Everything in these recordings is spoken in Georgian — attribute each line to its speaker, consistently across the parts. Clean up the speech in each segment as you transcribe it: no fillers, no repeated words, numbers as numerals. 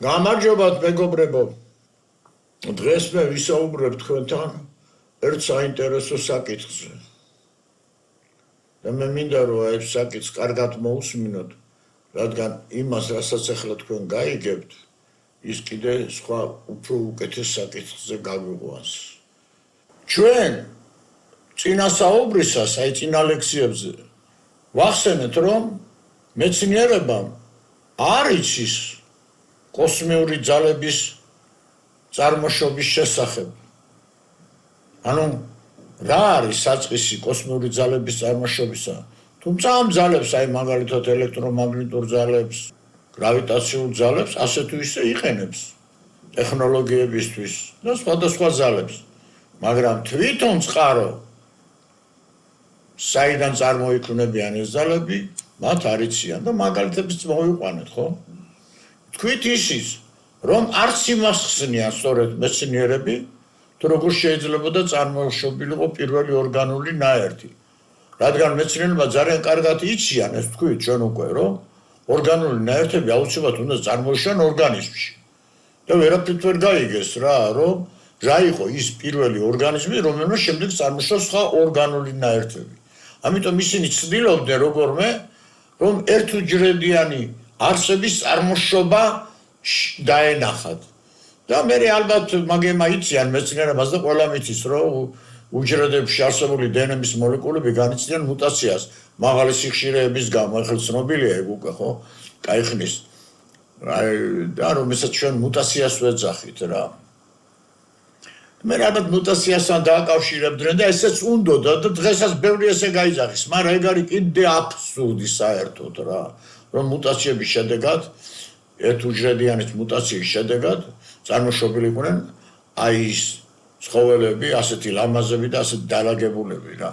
Speaker 1: გამარჯობათ მეგობრებო. დღეს მე ვისაუბრებ თქვენთან ერთ საინტერესო საკითხზე. და მე მინდა რომ ეს საკითხს კარგად მოусმინოთ, რადგან იმას, რასაც ახლა თქვენ გაიგებთ, ის კიდე სხვა უფრო უკეთეს საკითხზე გაგვიყვანს. ჩვენ წინასაუბრისას, წინა ლექციებზე ვახსენეთ, რომ მეცნიერებამ არ იცის კოსმიური ძალების წარმოშობის შესახებ. ანუ რა არის საწყისი კოსმიური ძალების წარმოშობისა? თუმცა ამ ძალებს, მაგალითად ელექტრომაგნიტურ ძალებს, გრავიტაციულ ძალებს, ასე თუ ისე იყენებს ტექნოლოგიებისთვის და სხვადასხვა ძალებს. მაგრამ თვითონ წყარო, საიდან წარმოიქმნებიან ეს ძალები, მათ არ იციან და მაგალითებიც მოვიყვანეთ, ხო? თქვით ისიც, რომ არც იმას ხსნიან სწორედ მეცნიერები, თუ როგორ შეიძლება და წარმოშობილიყო პირველი ორგანული ნაერთი. რადგან მეცნიერებმა ძალიან კარგად იციან, ეს თქვით ჩვენ უკვე, რომ ორგანული ნაერთები აუცილებლად უნდა წარმოიშვან ორგანიზმში. და ვერაფრით ვერ გაიგეს რა, რომ რა იყო ის პირველი ორგანიზმი, რომელმაც შემდეგ წარმოშვა სხვა ორგანული ნაერთები. ამიტომ ისინი ცდილობდნენ როგორმე, რომ ერთუჯრედიანი არსების წარმოშობა დაენახათ. და მე ალბათ მაგემა იციან მეცნიერებას და ყველა მიცის, რომ უჯრედებში არსებული დნმ-ის მოლეკულები განიცდიან მუტაციას მაღალი სიხშირეების გამო. ახლა ცნობილია ეგ უკვე, ხო? კაიხნის. და რომელსაც ჩვენ მუტაციას ვეძახით რა. მე ალბათ მუტაციასთან დააკავშირებდნენ და ესეც უნდოდა და დღესაც ბევრი ესე გაიძახის, მაგრამ ეგ არის კიდე აბსურდი საერთოდ რა, რომ მუტაციების შედეგად ერთუჯრედიანის მუტაციის შედეგად წარმოშობილიყვნენ ის ცხოველები, ასეთი ლამაზები და ასეთი დალაგებულები რა.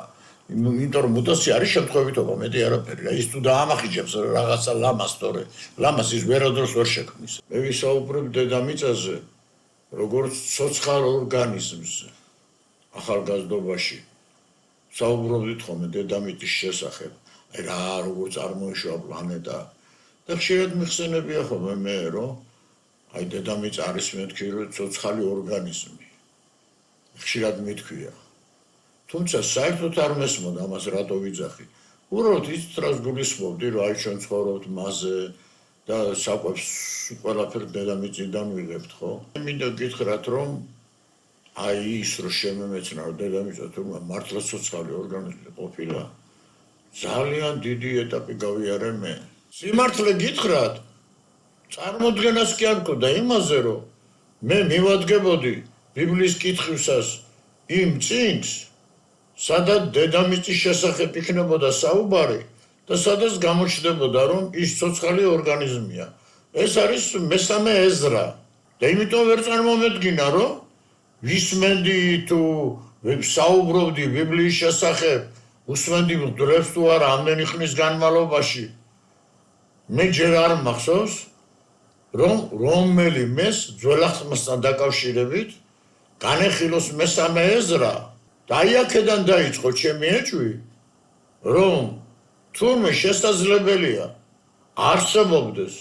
Speaker 1: იმიტომ რომ მუტაცია არის შემთხვევითობა, მეტი არაფერი რა. ის თუ დაამახიჯებს რაღაცა ლამას, თორე ლამას ის ვერადროს ვერ შექმნის. მე ვისაუბრებ დედამიწაზე, როგორც ცოცხალ ორგანიზმზე ახალგაზრდობაში. საუბრობდით ხოლმე დედამიწის შესახებ, რა როგორ წარმოიშვა პლანეტა. და ხშირად მიხსენებია ხოლმე მე, რომ დედამიწა არის მეთქი რომ ცოცხალი ორგანიზმი. ხშირად მithქვია. თუმცა საერთოდ არ მესმოდა ამას რატო ვიძახი. უბრალოდ ის რას გულისხმობდი, რომ ჩვენ ცხოვრობთ მასზე და საკვებს ყველაფერ დედამიწიდან ვიღებთ, ხო? მინდა გითხრათ, რომ ის რო შემემეცნა რომ დედამიწა თურმე მართლა ცოცხალი ორგანიზმი ყოფილა, ძალიან დიდი ეტაპი გავიარე მე. სიმართლე გითხრათ, წარმოდგენას კი არ მქონდა იმაზე, რომ მე მივადგებოდი ბიბლიის კითხვისას იმ წიგნს, სადაც დედამიწის შესახებ იქნებოდა საუბარი და სადაც გამოჩნდებოდა, რომ ის ცოცხალი ორგანიზმია. ეს არის მესამე ეზრა. და იმიტომ ვერ წარმომედგინა, რომ ვისმენდი თუ საუბრობდი ბიბლიის შესახებ, უსმენდი მღვდლებს თუ არა ამდენი ხნის განმავლობაში. მე ჯერ არ მახსოვს, რომ რომელიმეს ძველახმასთან დაკავშირებით განეხილოს მესამე ეზრა და აქედან დაიწყო ჩემი ეჭვი, რომ თურმე შესაძლებელია არსებობდეს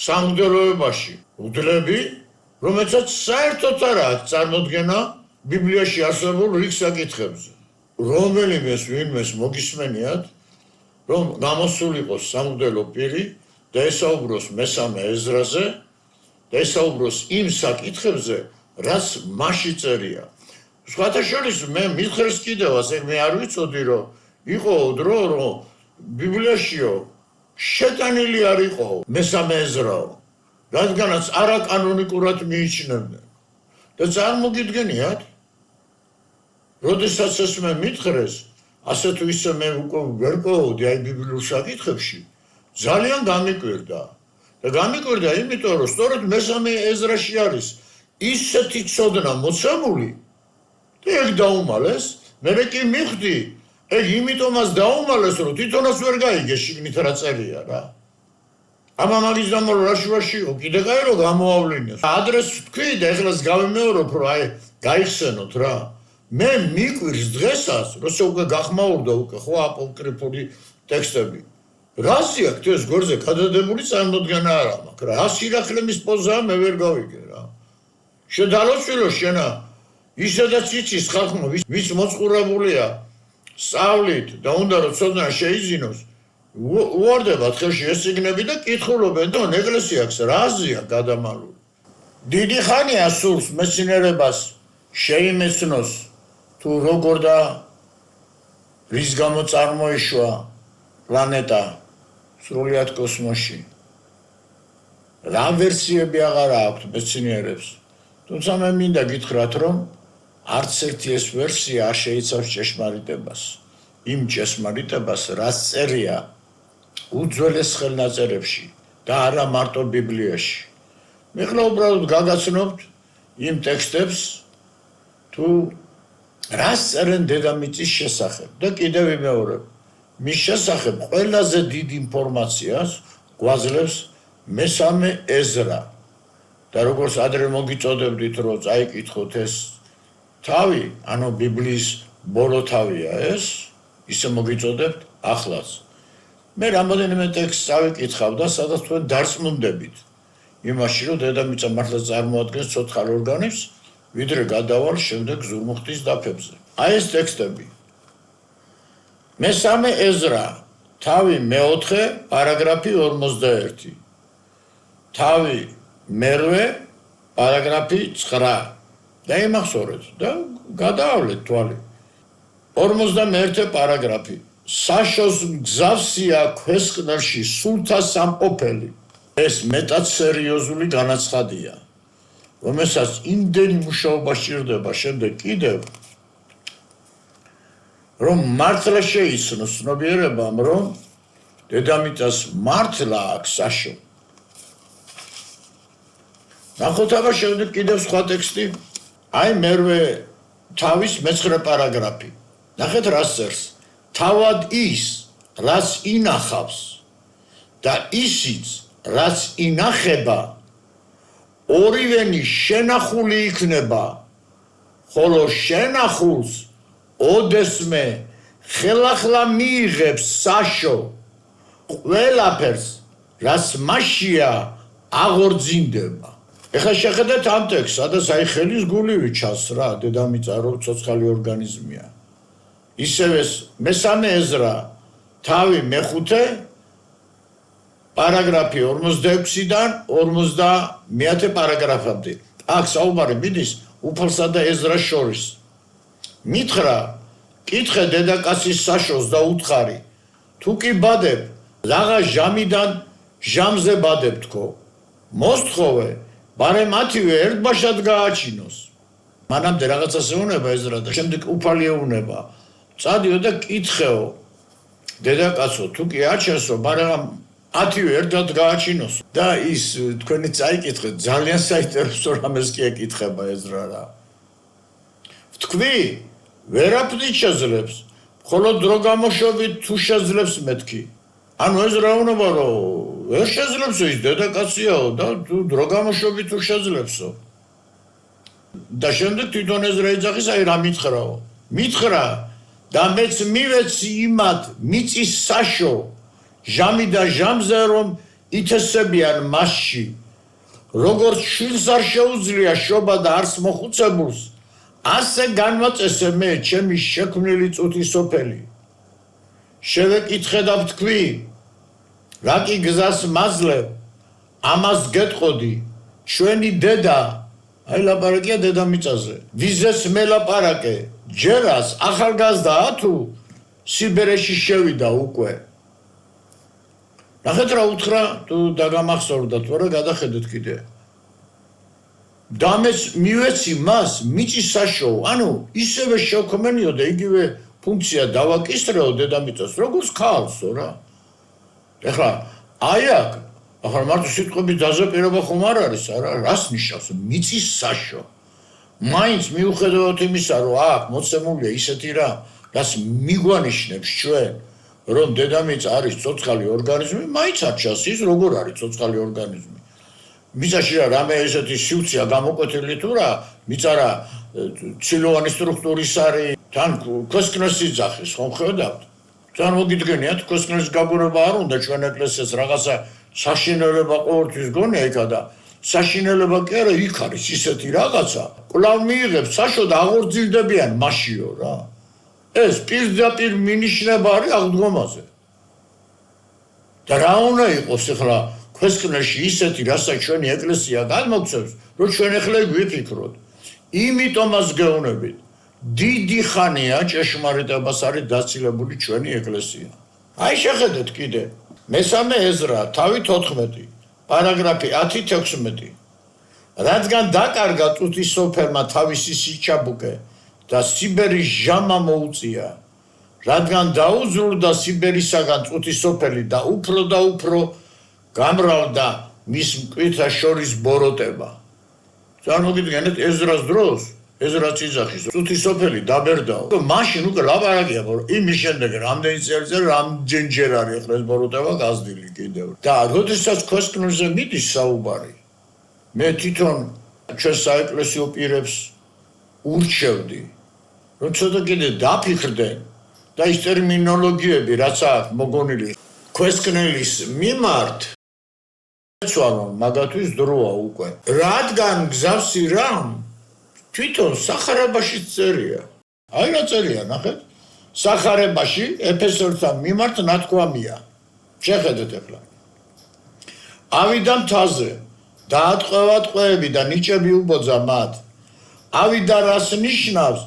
Speaker 1: სამღვდელოებაში მღვდლები, რომელსაც საერთოდ არ აქვს წარმოდგენა ბიბლიაში არსებულ რიგ საკითხებზე. რომელიმეს ვინმეს მოგისმენიათ, რომ გამოსულიყოს სამღვდელო პირი და ესაუბროს მესამე ეზრაზე და ესაუბროს იმ საკითხებზე, რაც მასში წერია. სხვათა შორის მე მითხრეს კიდევაც, მე არ ვიცოდი, რომ იყო დრო, რომ ბიბლიაშიო შეტანილი არ იყო მესამე ეზრაო, რადგანაც არაკანონიკურად მიიჩნევდნენ. და წარმოგიდგენიათ, როდესაც ეს მე მითხრეს, ასე თუ ისე მე უკვე ვერ პოვოდი ბიბლიურ საკითხებში, ძალიან გამიკვირდა. და გამიკვირდა იმიტომ, რომ სწორედ მესამე ეზრაში არის ისეთი ცოდნა მოცემული და ეგ დაუმალეს, მე კი მივხვდი, ეგ იმიტომაც დაუმალეს, რომ თვითონაც ვერ გაიგე შიგნით რა წერია რა. ამა მაგის გამო რა შუაში იყო, კიდე კაი რომ გამოავლინეს. ადრეს თქვი და ეხლაც გავიმეორებ, რომ გაიხსენოთ რა. მე მიკვირს დღესაც, როცა უკვე გახმაურდა უკვე ხო აპოკრიფული ტექსტები. რასი აქვს ეს გორზე გადადებული წარმოდგენა არ აქვს რა 100 რახლემის პოზაა მე ვერ გავიგე რა შედალოცვილო შენა ისედაც იცის ხალხმა ვის მოწყურებულია სწავლით და უნდა რომ ცოდნა შეიძინოს უვარდებათ ხელში ეს სიგნები და კითხულობენ და ეკლესია აქვს რა აზია გადამალული დიდი ხანია სურს მეცნიერებას შეიმეცნოს თუ როგორ და რის გამო წარმოიშვა პლანეტა სრულიად კოსმოსში რა ვერსიები აღარ აქვს მეცნიერებს თუმცა მე მინდა გითხრათ რომ არც ერთი ეს ვერსია არ შეიცავს ჭეშმარიტებას იმ ჭეშმარიტებას რაც წერია უძველეს ხელნაწერებში და არა მარტო ბიბლიაში მე ხლა უბრალოდ გაგაცნობთ იმ ტექსტებს თუ რას წერენ დედამიწის შესახებ და კიდევ ვიმეორებ მის შესახებ ყველაზე დიდ ინფორმაციას გვაძლევს მესამე ეზრა და როგორც ადრე მოგიწოდებდით რომ წაიკითხოთ ეს თავი ანუ ბიბლიის ბოლო თავია ეს ისე მოგიწოდებთ ახლაც მე რამოდენიმე ტექსტს წავიკითხავ და სადაც თქვენ დარწმუნდებით იმაში რომ დედამიწა მართლა წარმოადგენს ცოცხალ ორგანიზმს ვიდრე გადავალ შემდეგ ზურმუხტის დაფებზე აი ეს ტექსტები მესამე ეზრა თავი მეოთხე პარაგრაფი 41 თავი მერვე პარაგრაფი 9 და იმახსოვრეთ და გადაავლეთ თვალი 51 პარაგრაფი საშოს გზავსია ქვესკნელში სულთა სამყოფელი ეს მეტად სერიოზული განაცხადია რომელსაც იმდენი მუშაობა სჭირდება შემდეგ კიდევ რომ მართლა შეიცნოს ცნობიერებამ რომ დედამიწას მართლა აქვს საშო ნახოთ აბა შემდეგ კიდევ სხვა ტექსტი აი მერვე თავის მე-9 პარაგრაფი ნახეთ რას წერს თავად ის რაც ინახავს და ისიც რაც ინახება ორივენი შენახული იქნება ხოლო შენახულს ოდესმე ხელახლა მიიღებს საშო ყველაფერს რაც მასშია აღორძინდება ეხლა შეხედეთ ამ ტექსტს სადაც აი ხელის გულივი ჩანს რა დედამიწა რომ ცოცხალი ორგანიზმია ისევე მესამე ეზრა თავი მე-5 პარაგრაფი 46-დან 50 პარაგრაფამდე აქ საუბარი მიდის უფალსა და ეზრას შორის მითხრა კითხე დედაკაცის საშოს და უთხარი თუ კი ბადებ რაღა ჟამიდან ჟამზე ბადებ თქო მოსთხოვე ბარე მათივე ერთბაშად გააჩინოს მანამდე რაღაცას ეუნება ეზრა და შემდეგ უფალი ეუნება წადიო და კითხეო დედაკაცო თუ კი აჩენსო ბარე მათივე ერთად გააჩინოს და ის თქვენი წაიკითხეთ ძალიან საინტერესო რამეს კი ეკითხება ეზრა რა ვთქვი ვერაფრით შეძლებს მხოლოდ დრო გამოშვებით თუ შეძლებს მეთქი ანუ ეზრა უნდა რომ ვერ შეძლებსო ის დედაკაციაო და თუ დრო გამოშვებით თუ შეძლებსო და შემდეგ თვითონ ეზრა იძახის აი რა მითხრაო მითხრა და მეც მივეცი იმათ მიწის საშო ჟამი და ჟამზე რომ ითესებიან მასში როგორც შვილს არ შეუძლია შობა და არს მოხუცებულს ასე განვაწესე მე ჩემი შექმნილი წუთი სოფელი შევეკითხე და ვთქვი რა კი გზას მაძლევ ამას გეტყოდი ჩვენი დედა აი ლაპარაკია დედამიწაზე ვიზეს მელაპარაკე ჯერას ახალგაზრდაა თუ სიბერეში შევიდა უკვე ნახეთ რა უთხრა თუ დაგამახსოვრდათ ვარა გადახედეთ კიდე დამეც მივეცი მას მიწის საშოო ანუ ისევე შევქმენიო და იგივე ფუნქცია დავაკისრეო დედამიწას როგორც ქალსო რა ეხლა აი აქ ახლა მარტო სიტყვების დაზაპირება ხომ არ არის არა რას ნიშნავს მიწის საშო მაინც მიუხედავად იმისა რომ აქ მოცემულია ისეთი რა რაც მიგვანიშნებს ჩვენ რომ დედამიწა არის ცოცხალი ორგანიზმი მაინც არ ჩანს ის როგორ არის ცოცხალი ორგანიზმი მიწაში რა რამე ესეთი სივრცეა გამოკვეთილი თუ რა მიწა რა ცილოვანი სტრუქტურის არის თან ქვესკნელს იძახის ხომ ხედავთ წარმოგიდგენიათ, ქოსკნელის გაბუნება არ უნდა ჩვენ ეკლესიას რაღაცა საშინელება ყოველთვის გონია იქა და საშინელება კი არა, იქ არის ისეთი რაღაცა. კვლავ მიიღებს საშოდ აღორძილდებიან მაშიო რა. ეს პირდაპირ მინიშნება არის აღდგომაზე. და რა უნდა იყოს ახლა ქოსკნელში ისეთი, რასაც ჩვენი ეკლესია გადმოგცემს, რომ ჩვენ ახლა გვიფიქროთ. იმიტომაც გეუბნებით. დიდი ხანია ჭეშმარიტებას არის დაცილებული ჩვენი ეკლესია. აი შეხედეთ კიდე. მესამე ეზრა, თავი 14, პარაგრაფი 10-16. რადგან დაკარგა წუთის სოფერმა თავისი სიჩაბუკე და სიბერის ჟამა მოუწია, რადგან დაუზრუნდა სიბერისაგან წუთის სოფელი და უფრო გამრავლდა მის მკვირთა შორის ბოროტება. წარმოგიდგენთ ეზრას დროს ეზრაც იძახის წუთის სოფელი დაბერდაო. მაშინ უკვე ლაპარაკია, რომ იმის შემდეგ რამდენი წელიწად რამდენჯერ არის ახლა ეს ბოროტება გაზრდილი კიდევ. და როდესაც ქოსკნელზე მიდის საუბარი, მე თვითონ ჩვენ საეკლესიო პირებს ურჩევდი, რომ ცოტა კიდე დაფიქრდნენ და ის ტერმინოლოგიები, რაც აქვს მოგონილი ქოსკნელის მიმართ, ეცვალონ მაგათვის დროა უკვე. რადგან გზავსი რამ თვითონ სახარებაში წერია. აი რა წერია, ნახეთ. სახარებაში ეფესელთან მიმართ ნათქვამია. შეხედეთ ახლა. ავიდა მთაზე, დაატყვევა ტყვეები და ნიჭები უბოძა მათ. ავიდა რას ნიშნავს?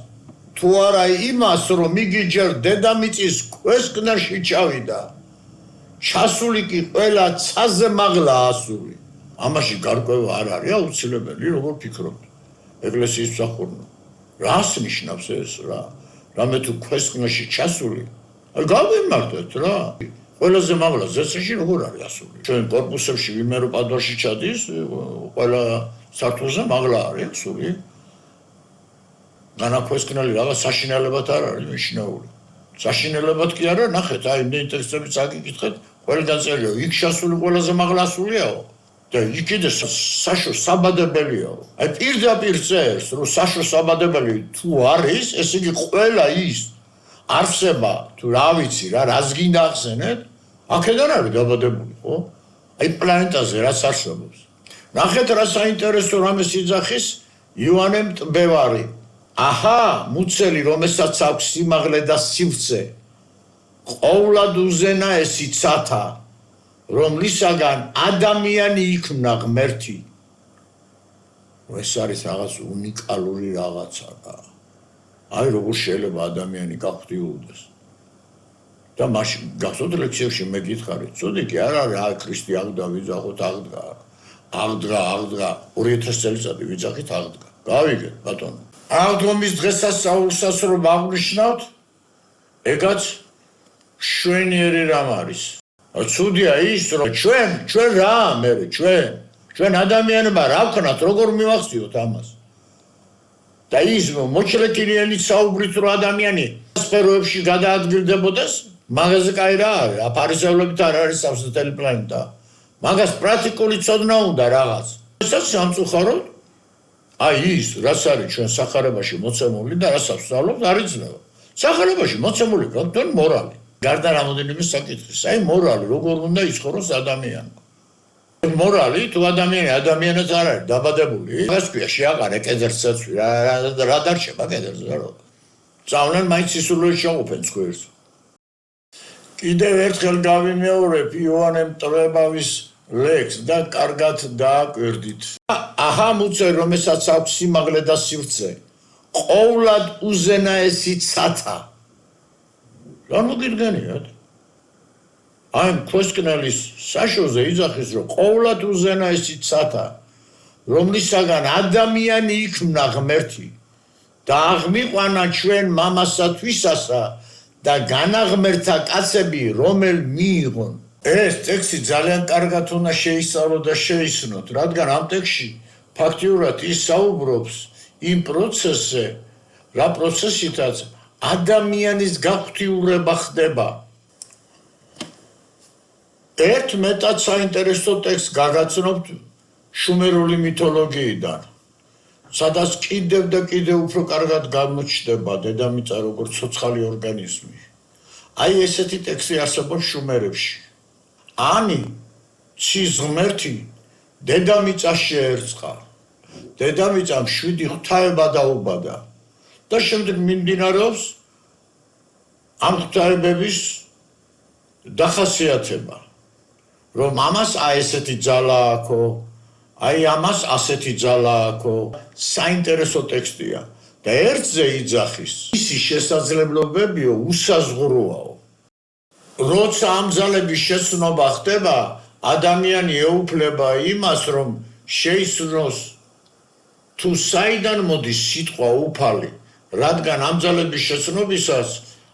Speaker 1: თუ არა იმას, რომ იგი ჯერ დედამიწის ქოსკნელში ჩავიდა. ჩასული კი ყველა ცაზე მაღლა ასული. ამაში გარკვევა არ არის აუცილებელი, როგორ ფიქრობთ? ეკლესიის მსახურნო. რას ნიშნავს ეს რა? რამე თუ ქოსკნელში ჩასული? აი გავიმართეთ რა. ყველაზე მაღლა ზეცაში როგორ არის ასული? ჩვენ კორპუსებში ვინმე რო პადვაში ჩადის, ყველა სართულზე მაღლა არის ასული. განა ქოსკნელი რაღაც საშინელებად არ არის მიჩნეული. საშინელებად კი არა, ნახეთ, აი იმდენი ტექსტებიც აგიკითხეთ, ყველგან წერია, იქ ჩასული ყველაზე მაღლა ასულიაო. და იქ კიდე საშო საბადებელიაო. აი პირდაპირ წერს, რომ საშო საბადებელი თუ არის, ეს იგი ყველა ის არსება, თუ რა ვიცი რა, რას გინდა ახსენეთ, აქედან არის დაბადებული, ხო? აი პლანეტაზე რაც არსებობს. ნახეთ რა საინტერესო რამეს იძახის იოანე მტბევარი. აჰა, მუცელი, რომელსაც აქვს სიმაღლე და სივრცე, ყოვლად უზენა ესი ცათა, რომლისაგან ადამიანი იქმნა ღმერთი. ეს არის რაღაც უნიკალური რაღაცა რა. აი როგორ შეიძლება ადამიანი გაღვთიულდეს. და მაშინ გახსოვთ ლექციებში მე გითხარით, ცუდი კი არ არის, აი ქრისტე აღდგა, ვიძახოთ აღდგა, 2000 წელიწადი ვიძახით აღდგა. გავიგეთ ბატონო. აღდგომის დღესასწაულსაც რომ აღნიშნავთ, ეგაც შვენიერი რამ არის. ცუდია ის, რომ ჩვენ რა მე ჩვენ ადამიანებმა რა ვქნათ, როგორ მივახციოთ ამას. და ის მოჩლეტილიანი საუბრით რომ ადამიანი სფეროებში გადაადგილდებოდეს, მაგაზე კაი რა არის, აფარისევლებით არ არის სამსწრელი პლანეტა. მაგას პრაქტიკული ცოდნა უნდა რაღაც. ესაც სამწუხაროდ აი ის, რაც არის ჩვენ სახარებაში მოცემული და რასაც ვსწავლობთ, არ იძლევა. სახარებაში მოცემული გქონდონ მორალი. გარდა რამოდენიმე საკითხის, აი მორალი როგორ უნდა იცხოვროს ადამიანმა. მორალი თუ ადამიანად არ არის დაბადებული, მას ქვია შეაყარე კედელსაც, რა დარჩება კედელზე რა. სწავლენ მაინც სისულელს შეუყოფენ ცხვირს. კიდევ ერთხელ გავიმეორებ იოანე მტვრებავის ლექს და კარგად დააკვირდით. აჰა მუცელი, რომელსაც აქვს სიმაღლე და სივრცე, ყოვლად უზენაესი ცათა. რა მოგიდგენიათ? აი ქოსკნელის საშოზე იძახის, რომ ყოვლად უზენაესი ცათა, რომლისაგან ადამიანი იქმნა ღმერთი და აღმიყვანა ჩვენ მამასა თვისასა და განაღმერთა კაცები, რომელ მიიღონ. ეს ტექსტი ძალიან კარგად უნდა შეისწავლოთ და შეიცნოთ, რადგან ამ ტექსტში ფაქტიურად ის საუბრობს იმ პროცესზე, რა პროცესითაც ადამიანის გაღვთიურება ხდება. ერთ მეტად საინტერესო ტექსტს გაგაცნობთ შუმერული მითოლოგიიდან, სადაც კიდევ და კიდევ უფრო კარგად გამოჩნდება დედამიწა როგორც ცოცხალი ორგანიზმი. აი ესეთი ტექსტი არსებობს შუმერებში. Ani ცის ღმერთი დედამიწას შეერწყა. დედამიწამ 7 ღვთაება დაუბადა. და შემდეგ მიმდინარეობს ამ ღვთაებების დახასიათება. რომ ამას ესეთი ძალა აქვს, აი ამას ასეთი ძალა აქვს. საინტერესო ტექსტია. და ერთზე იძახის. ისი შესაძლებლობებიო უსაზღვროაო. როცა ამ ძალების შეცნობა ხდება, ადამიანი ეუფლება იმას, რომ შეიცნოს თუ საიდან მოდის სიტყვა უფალი, რადგან ამ ძალების შეცნობისას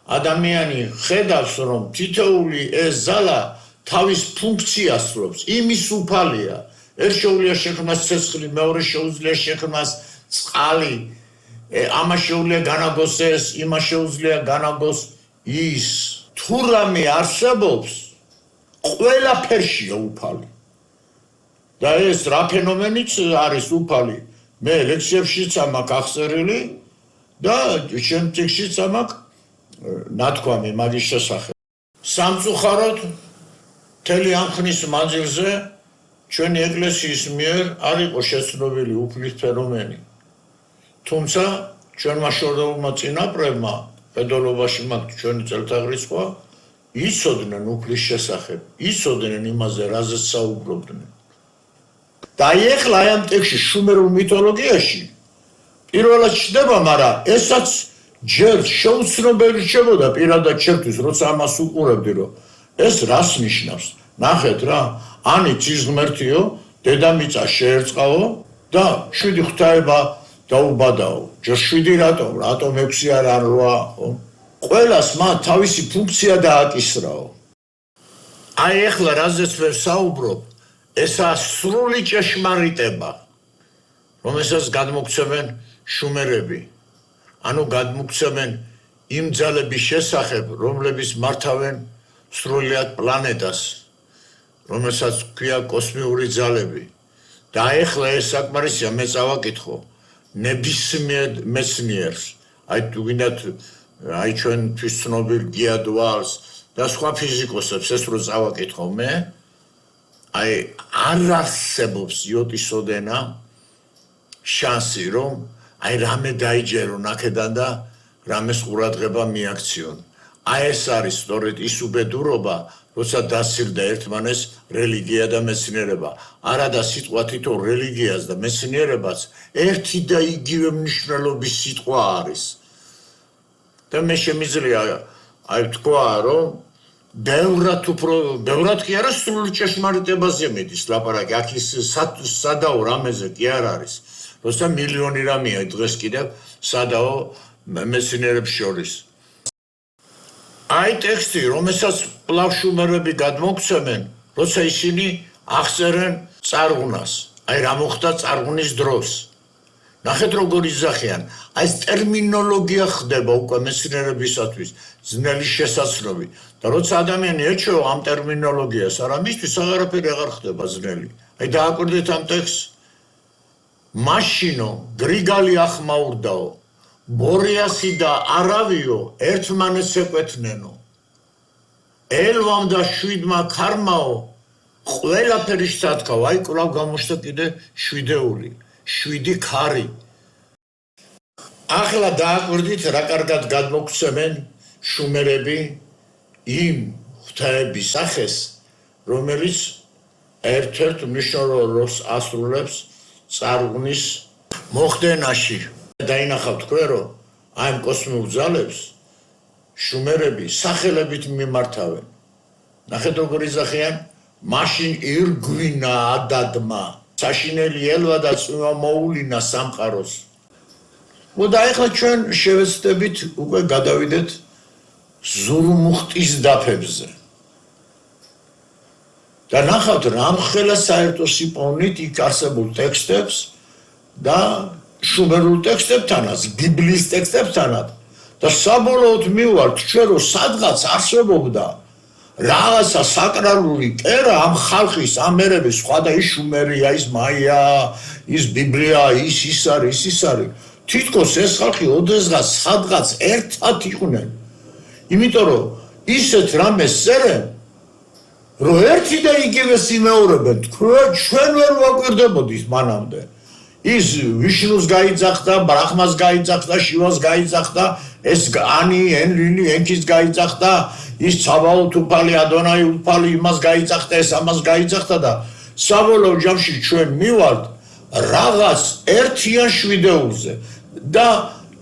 Speaker 1: ადამიანი ხედავს, რომ თითოეული ეს ძალა თავის ფუნქციას სრულობს, იმის უფალია. ერთ შეუძლია შექმნას ცეცხლი, მეორე შეუძლია შექმნას წყალი, ამას შეუძლია განაგოს ეს, იმას შეუძლია განაგოს ის. თუ რამე არსებობს, ყველაფერშია უფალი. და ეს რა ფენომენიც არის უფალი? მე ლექციებშიც ამაქვს აღწერილი და შემდეგშიც ამაქვს ნათქვამი მაგის შესახებ. სამწუხაროდ მთელი ამ ხნის მანძილზე ჩვენი ეკლესიის მიერ არ იყო შეცნობილი უფლის ფენომენი. თუმცა ჩვენმა შორეულმა წინაპრებმა პედოლობაში მათ ჩვენი წელთაღრიცხვა იცოდნენ უფლის შესახებ, იცოდნენ იმაზე, რაზეც საუბრობდნენ. და ეხლა ამ ტექსტში შუმერულ მითოლოგიაში პირველად ჩნდება, მაგრამ ესაც ჯერ შეუცნობელი რჩებოდა პირადად ჩემთვის, როცა ამას უყურებდი, რომ ეს რას ნიშნავს. ნახეთ რა, ანი ცის ღმერთიო, დედამიწა შეერწყაო და 7 ღვთაება დაუბადაო. ჯერ 7 რატომ 6 არ ან 8, ხო? ყველას მათ თავისი ფუნქცია დააკისრაო. აი ეხლა რაზეც ვერ საუბრობ, ესაა სრული ჭეშმარიტება, რომელსაც გადმოგცემენ შუმერები. ანუ გადმოგცემენ იმ ძალების შესახებ, რომლებიც მართავენ სრულიად პლანეტას, რომელსაც ქვია კოსმიური ძალები. და ეხლა ეს საკმარისია, მე წავაკითხო ნებისმიერ მეცნიერს, აი თუ გინდათ, აი ჩვენთვის ცნობილ გიადვალს და სხვა ფიზიკოსებს ეს რო წავაკითხო მე, აი არ არსებობს იოტისოდენა შანსი, რომ აი რამე დაიჯერო ნაკედან და რამეს ყურადღება მიაქციონ. აი ეს არის სწორედ ის უბედურობა, როცა დასილდა ერთმანეს რელიგია და მეცნიერება. არა და სიტყვა თითო რელიგიას და მეცნიერებას ერთი და იგივე მნიშვნელობის სიტყვა არის. და მე შემიძლია აი თქვა, რომ ბევრად კი არა სრული ჭეშმარიტებაზე მიდის ლაპარაკი, აქ ის სადაო რამეზე კი არ არის. როცა მილიონი რამეა დღეს კიდევ სადაო მეცნიერებს შორის. აი ტექსტი, რომელსაც კვლავ შუმერები გადმოგცემენ, როცა ისინი აღწერენ წარღვნას, აი რა მოხდა წარღვნის დროს. ნახეთ როგორ იძახიან, აი ეს ტერმინოლოგია ხდება უკვე მეცნიერებისათვის, ძნელი შესაძლებელი. და როცა ადამიანი ეჩვევა ამ ტერმინოლოგიას, არა მისთვის აღარაფერი აღარ ხდება ძნელი. აი დააკვირდეთ ამ ტექსტს. მაშინო გრიგალი ახმაურდაო, ბორიასი და არავიო ერთმანეთს ეკვეთნენო. ელვამ და 7-მა ქარმაო ყველაფერი შთათქავ, აი კვლავ გამოჩნდა კიდე 7-ეული, 7 ქარი. ახლა დააკვირდით რა კარგად გადმოგცემენ შუმერები იმ ღვთაების სახეს, რომელიც ერთ-ერთ მნიშვნელოვან როლს ასრულებს წარღვნის მოხდენაში. დაინახავთ თქვენ, რომ აი ამ კოსმიურ ძალებს შუმერები სახელებით მიმართავენ. ნახეთ როგორ იძახიან, მაშინ ირგვინა ადადმა, საშინელი ელვა და წვიმა მოულინა სამყაროს. და ახლა ჩვენ შევეცდებით უკვე გადავიდეთ ზურმუხტის დაფებზე. და ნახავთ რამ ხელა საერთო სიყვარულით იქ არსებულ ტექსტებს და შუმერულ ტექსტებთანაც, ბიბლიის ტექსტებთანაც და საბოლოოდ მივართ ჩვენ, რომ სადღაც არსებობდა რაღაცა საკრალური კერა ამ ხალხის, ამ ერების, სხვა და ის შუმერია, ის მაია, ის ბიბლია, ის არის, ის არის. თითქოს ეს ხალხი ოდესღაც სადღაც ერთად იყვნენ. იმიტომ რომ ისეთ რამეს წერენ, რომ ერთი და იგივე სიმეორებენ, ჩვენ ვერ ვაკვირდებოდით მანამდე. ის ვიშნუს გაიძახდა, ბრაჰმას გაიძახდა, შივას გაიძახდა, ეს ანი, ენლილი, ენქის გაიძახდა, ის ცაბაოთ უფალი, ადონაი უფალი იმას გაიძახდა, ეს ამას გაიძახდა და საბოლოო ჯამში ჩვენ მივართ რაღაც ერთიან შვიდეულზე და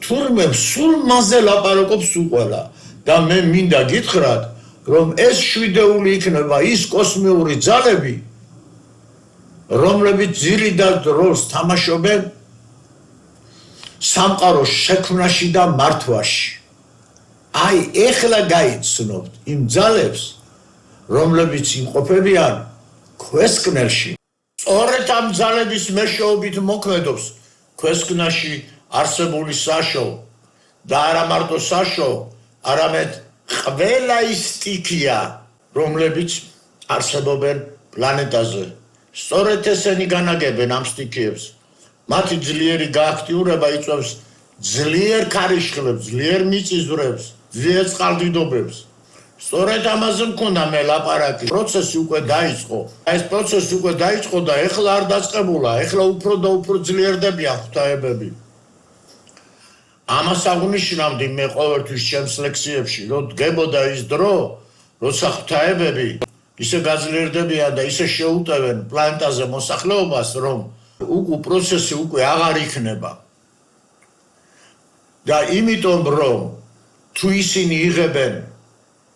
Speaker 1: თურმე სულ მასზე ლაპარაკობს უყველა და მე მინდა გითხრათ, რომ ეს შვიდეული იქნება ის კოსმიური ძალები, რომლებიც ძირითად როლს თამაშობენ სამყაროს შექმნაში და მართვაში. აი, ეხლა გაიცნობთ იმ ძალებს, რომლებიც იმყოფებიან ქვესკნელში. სწორედ ამ ძალების მეშვეობით მოქმედობს ქვესკნაში არსებული საშო და არა მარტო საშო, არამედ ყველა ის სტიქია, რომლებიც არსებობენ პლანეტაზე. სწორედ ესენი განაგებენ ამ სტიქიებს. მათი ძლიერი გააქტიურება იწვევს ძლიერ ქარიშხლებს, ძლიერ მიწისძვრებს, ძლიერ წყალდიდობებს. სწორედ ამაზე მქონდა მე ლაპარაკი. პროცესი უკვე დაიწყო. ეს პროცესი უკვე დაიწყო და ეხლა არ დაწყებულა. ეხლა უფრო და უფრო ძლიერდებიან ღვთაებები. ამას აღნიშნავდი მე ყოველთვის ჩემს ლექსიებში, რომ დგებოდა ის დრო, როცა ღვთაებები ისე გაძლიერდებიან და ისე შეუტევენ პლანეტაზე მოსახლეობას, რომ უკვე პროცესი უკვე აღარ იქნება. და იმიტომ რომ თუ ისინი იღებენ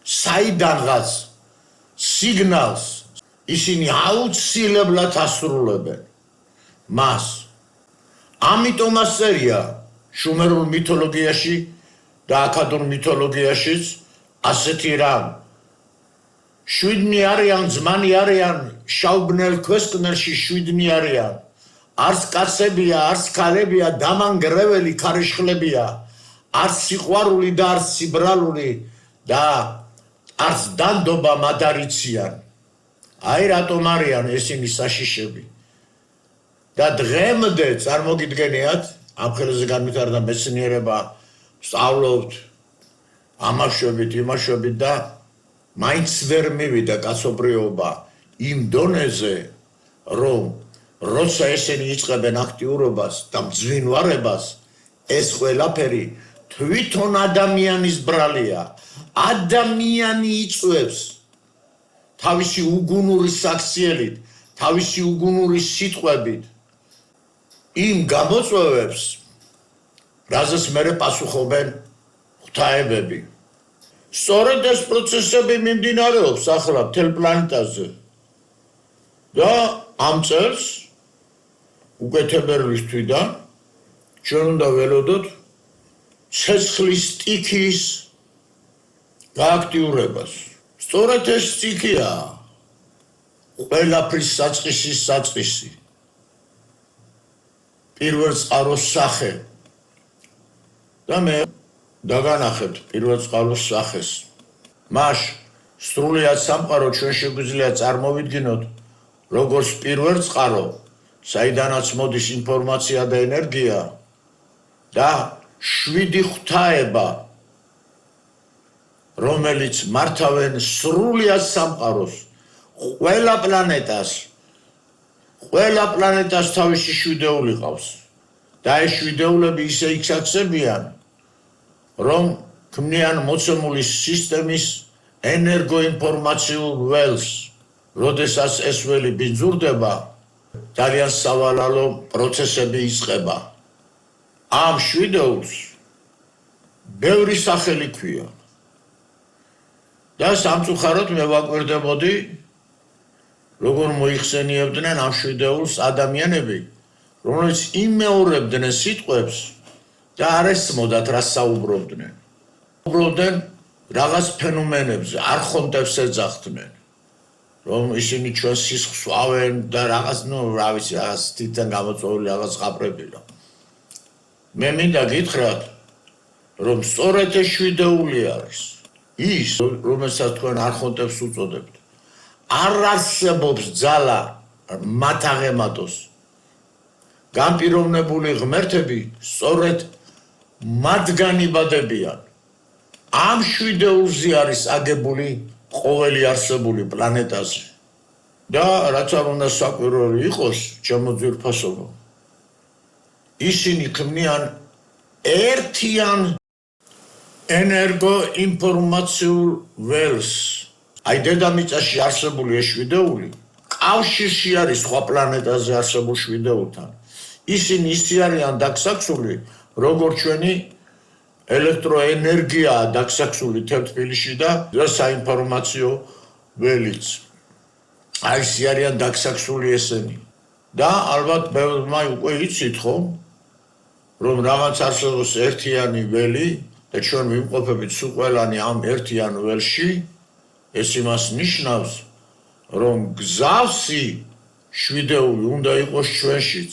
Speaker 1: საიდანღაც სიგნალს, ისინი აუცილებლად ასრულებენ მას. ამიტომ ასერია შუმერულ მითოლოგიაში და აქადურ მითოლოგიაშიც ასეთი რამ. შვიდნი არიან, ძმანი არიან, შავბნელ ქვესკნელში შვიდნი არიან. არც კაცებია, არც ქალებია, დამანგრეველი ქარიშხლებია, არც სიყვარული და არც სიბრალული და არც დანდობა მადარიციან. აი რატომ არიან ესენი საშიშები. და დღემდე წარმოგიდგენიათ, ამ ხელზე განვითარდა მეცნიერება, სწავლობთ ამაშვებით, იმაშვებით და მაინც ვერ მივიდა კაცობრიობა იმ დონეზე, რომ როცა ესენი იწყებენ აქტიურობას და მძვინვარებას, ეს ყველაფერი თვითონ ადამიანის ბრალია. ადამიანი იწვევს თავისი უგუნური საქციელით, თავისი უგუნური სიტყვებით იმ გამოწვევებს, რაზეც მერე პასუხობენ ღვთაებები. სწორედ ეს პროცესები მიმდინარეობს ახლა მთელ პლანეტაზე. და ამ წელს უკვე თებერვლის თვიდან ჩვენ უნდა ველოდოთ ცეცხლის სტიქიის გააქტიურებას. სწორედ ეს სტიქია ყველაფრის საწყისის საწყისი. პირველ წყაროს სახე. და მე დაგანახებთ პირველ წყაროს სახეს. მას სრულიად სამყარო ჩვენ შეგვიძლია წარმოვიდგინოთ როგორც პირველ წყარო, საიდანაც მოდის ინფორმაცია და ენერგია და 7 ღვთაება, რომელიც მართავენ სრულიად სამყაროს, ყველა პლანეტას თავისი შვიდეული ყავს. და ეს შვიდეულები ისე იქცევიან, რომ ქმნიან მოცემული სისტემის ენერგოინფორმაციულ ველს. როდესაც ეს ველი ბინძურდება, ძალიან სავალალო პროცესები იწყება. ამ შვიდეულს ბევრი სახელი ქვია. და სამწუხაროდ მე ვაკვირდებოდი, როგორ მოიხსენიებდნენ ამ შვიდეულს ადამიანები, რომლებიც იმეორებდნენ სიტყვებს და არ ესმოდათ რა საუბრობდნენ. უბრალოდ რაღაც ფენომენებზე, არხონტებს ეძახდნენ, რომ ისინი ჩვენს სისხლს ვავენ და რაღაც, რა ვიცი, რაღაც თითთან გამოწვეული რაღაც ყაბრებია. მე მინდა გითხრათ, რომ სწორედ ეს შვიდეული არის. ის, რომელსაც თქვენ არხონტებს უწოდებთ, არ არსებობს ძალა მათ აღემატოს. განპირობებული ღმერთები სწორედ მათგან იბადებიან. ამ შვიდეულზე არის აგებული ყოველი არსებული პლანეტაზე. და რაც არ უნდა საკვირველი იყოს, ჩემო ძვირფასობო, ისინი ქმნიან ერთიან ენერგოინფორმაციულ ველს. აი დედამიწაში არსებული ეს შვიდეული კავშირში არის სხვა პლანეტაზე არსებულ შვიდეულთან. ისინი ისე არიან დაკსაქსული, როგორც ჩვენი ელექტროენერგიაა დაკსაქსული თბილისში და საინფორმაციო ველიც. აი ისე არიან დაკსაქსული ესენი. და ალბათ ბევრმა უკვე იცით ხომ, რომ რაღაც არსებობს ერთიანი ველი და ჩვენ ვიმყოფებით სულ ყველანი ამ ერთიან ველში, ეს იმას ნიშნავს, რომ გზავსი შვიდეული უნდა იყოს ჩვენშიც.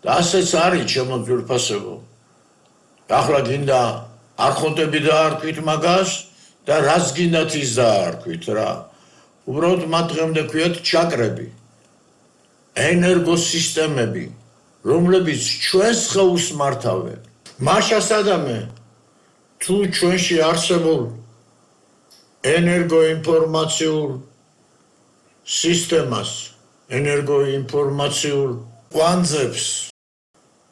Speaker 1: და ასეც არის ჩემო ძვირფასებო. ახლა გინდა არხოტები დაარქვით მაგას და რაც გინდათ ის დაარქვით რა. უბრალოდ მათ დღემდე ქვიათ ჩაკრები, ენერგოსისტემები, რომლებიც ჩვენს ხელს მართავენ. მაშასადამე თუ ჩვენში არსებულ ენერგოინფორმაციულ სისტემას, ენერგოინფორმაციულ კვანძებს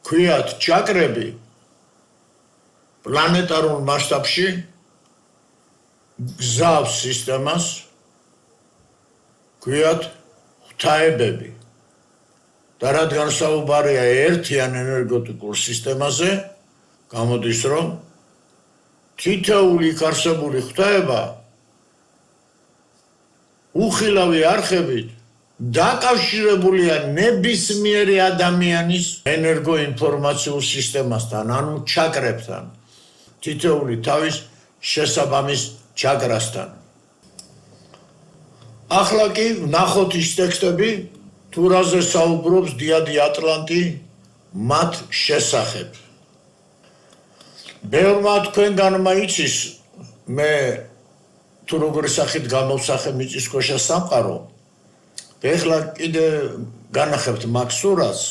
Speaker 1: ქვიათ ჩაკრები, პლანეტარულ მასშტაბში გზავს სისტემას ქვიათ ღვთაებები. და რადგან საუბარია ერთიან ენერგეტიკულ სისტემაზე, გამოდის რომ თითოეული იქ არსებული ღვთაება უხილავი არხებით დაკავშირებულია ნებისმიერი ადამიანის ენერგოინფორმაციულ სისტემასთან, ანუ ჩაკრებთან. თითოეული თავის შესაბამის ჩაკრასთან. ახლა კი ვნახოთ ის ტექსტები, თუ რაზე საუბრობს დიადი ატლანტი მათ შესახებ. ბევრმა თქვენგანმა იცის, მე თუ როგორი სახით გამოვსახე მიწისქვეშა სამყარო, ეხლა კიდე განახებთ მაგ სურათს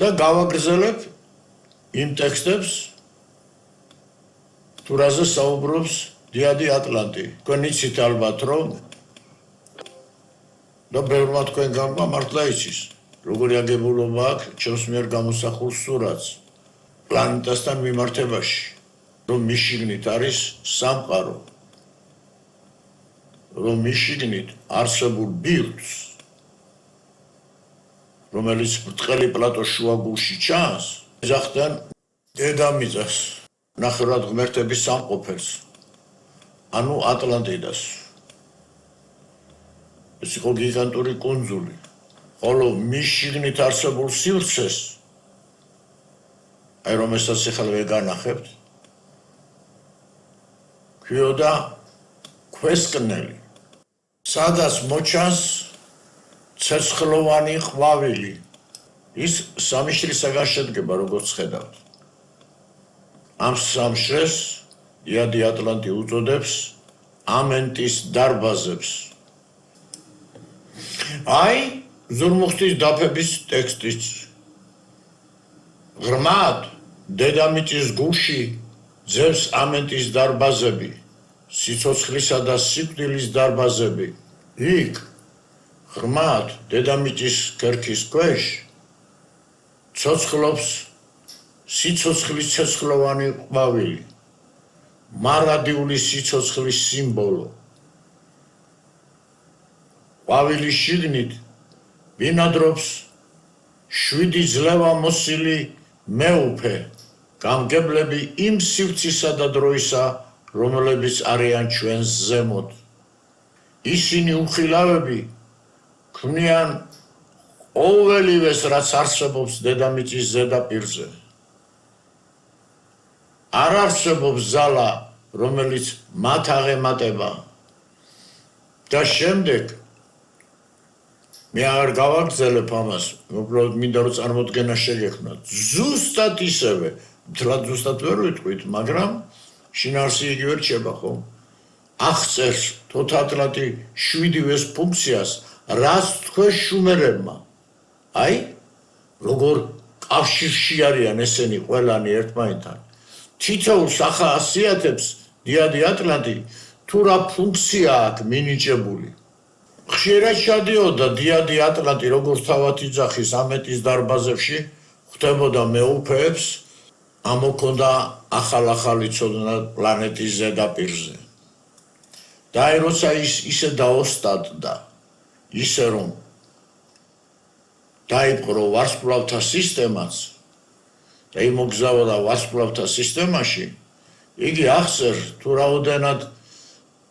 Speaker 1: და გავაგრძელებ იმ ტექსტებს, თუ რაზე საუბრობს დიადი ატლანტი. თქვენ იცით ალბათ, რომ და ბევრმა თქვენგანმა მართლა იცის, როგორი აგებულება აქვს ჩემს მიერ გამოსახულ სურათს პლანეტასთან მიმართებაში, რომ მის შიგნით არის სამყარო, რომ მის შიგნით არსებულ ბირთვს, რომელიც ბრტყელი პლატოს შუაგულში ჩანს, ეძახიან დედამიწას, ნახევრად ღმერთების სამყოფელს, ანუ ატლანტიდას. ეს იყო გიგანტური კუნძული, ხოლო მის შიგნით არსებულ სივრცეს, აი რომელსაც ახლა ვეგანახებთ, ქვიოდა ქვესკნელი, სადაც მოჩანს ცეცხლოვანი ყვავილი. ის სამი შრისაგან შედგება, როგორც ხედავთ. ამ სამშრეს დიადი ატლანტი უწოდებს ამენტის დარბაზებს. აი ზურმუხტის დაფების ტექსტიც. ღრმად დედამიწის გულში ძევს ამენტის დარბაზები, სიცოცხლისა და სიკვდილის დარბაზები. იქ ღრმად დედამიწის ქერქის ქვეშ ცოცხლობს სიცოცხლის ცეცხლოვანი ყვავილი, მარადიული სიცოცხლის სიმბოლო. ყვავილის შიგნით ბინადრობს 7 ძლევა მოსილი მეუფე, გამგებლები იმ სივრცისა და დროისა, რომლებიც არიან ჩვენს ზემოთ. ისინი უხილავები ქმნიან ყოველივეს, რაც არსებობს დედამიწის ზედაპირზე. არ არსებობს ზალა, რომელიც მათ აღემატება. და შემდეგ მე არ გავაგრძელებ ამას, უბრალოდ მინდა რომ წარმოდგენა შეგექმნათ. ზუსტად ისევე, მთლად ზუსტად ვერ ვიტყვით, მაგრამ შინაარსი იგივე რჩება, ხო? აღწერს თოთატლანტი 7-ვეს ფუნქციას, რაც თქვენ შუმერებმა. აი, როგორ კავშირში არიან ესენი ყველანი ერთმანეთთან. თითოეულ სახასიათებს დიადი ატლანტი თუ რა ფუნქცია აქვს მინიჭებული. ხშირად ჩადიოდა დიადი ატლანტი როგორც თავად იძახის ამეტის დარბაზებში, ხვდებოდა მეუფეებს, ამოქონდა ახალ-ახალი ცოდნა პლანეტის ზედაპირზე. და როცა ის ისე დაოსტატდა, ისე რომ დაიპყრო ვარსკვლავთა სისტემაც და იმოგზაურა ვარსკვლავთა სისტემაში, იგი აღწერს თუ რაოდენად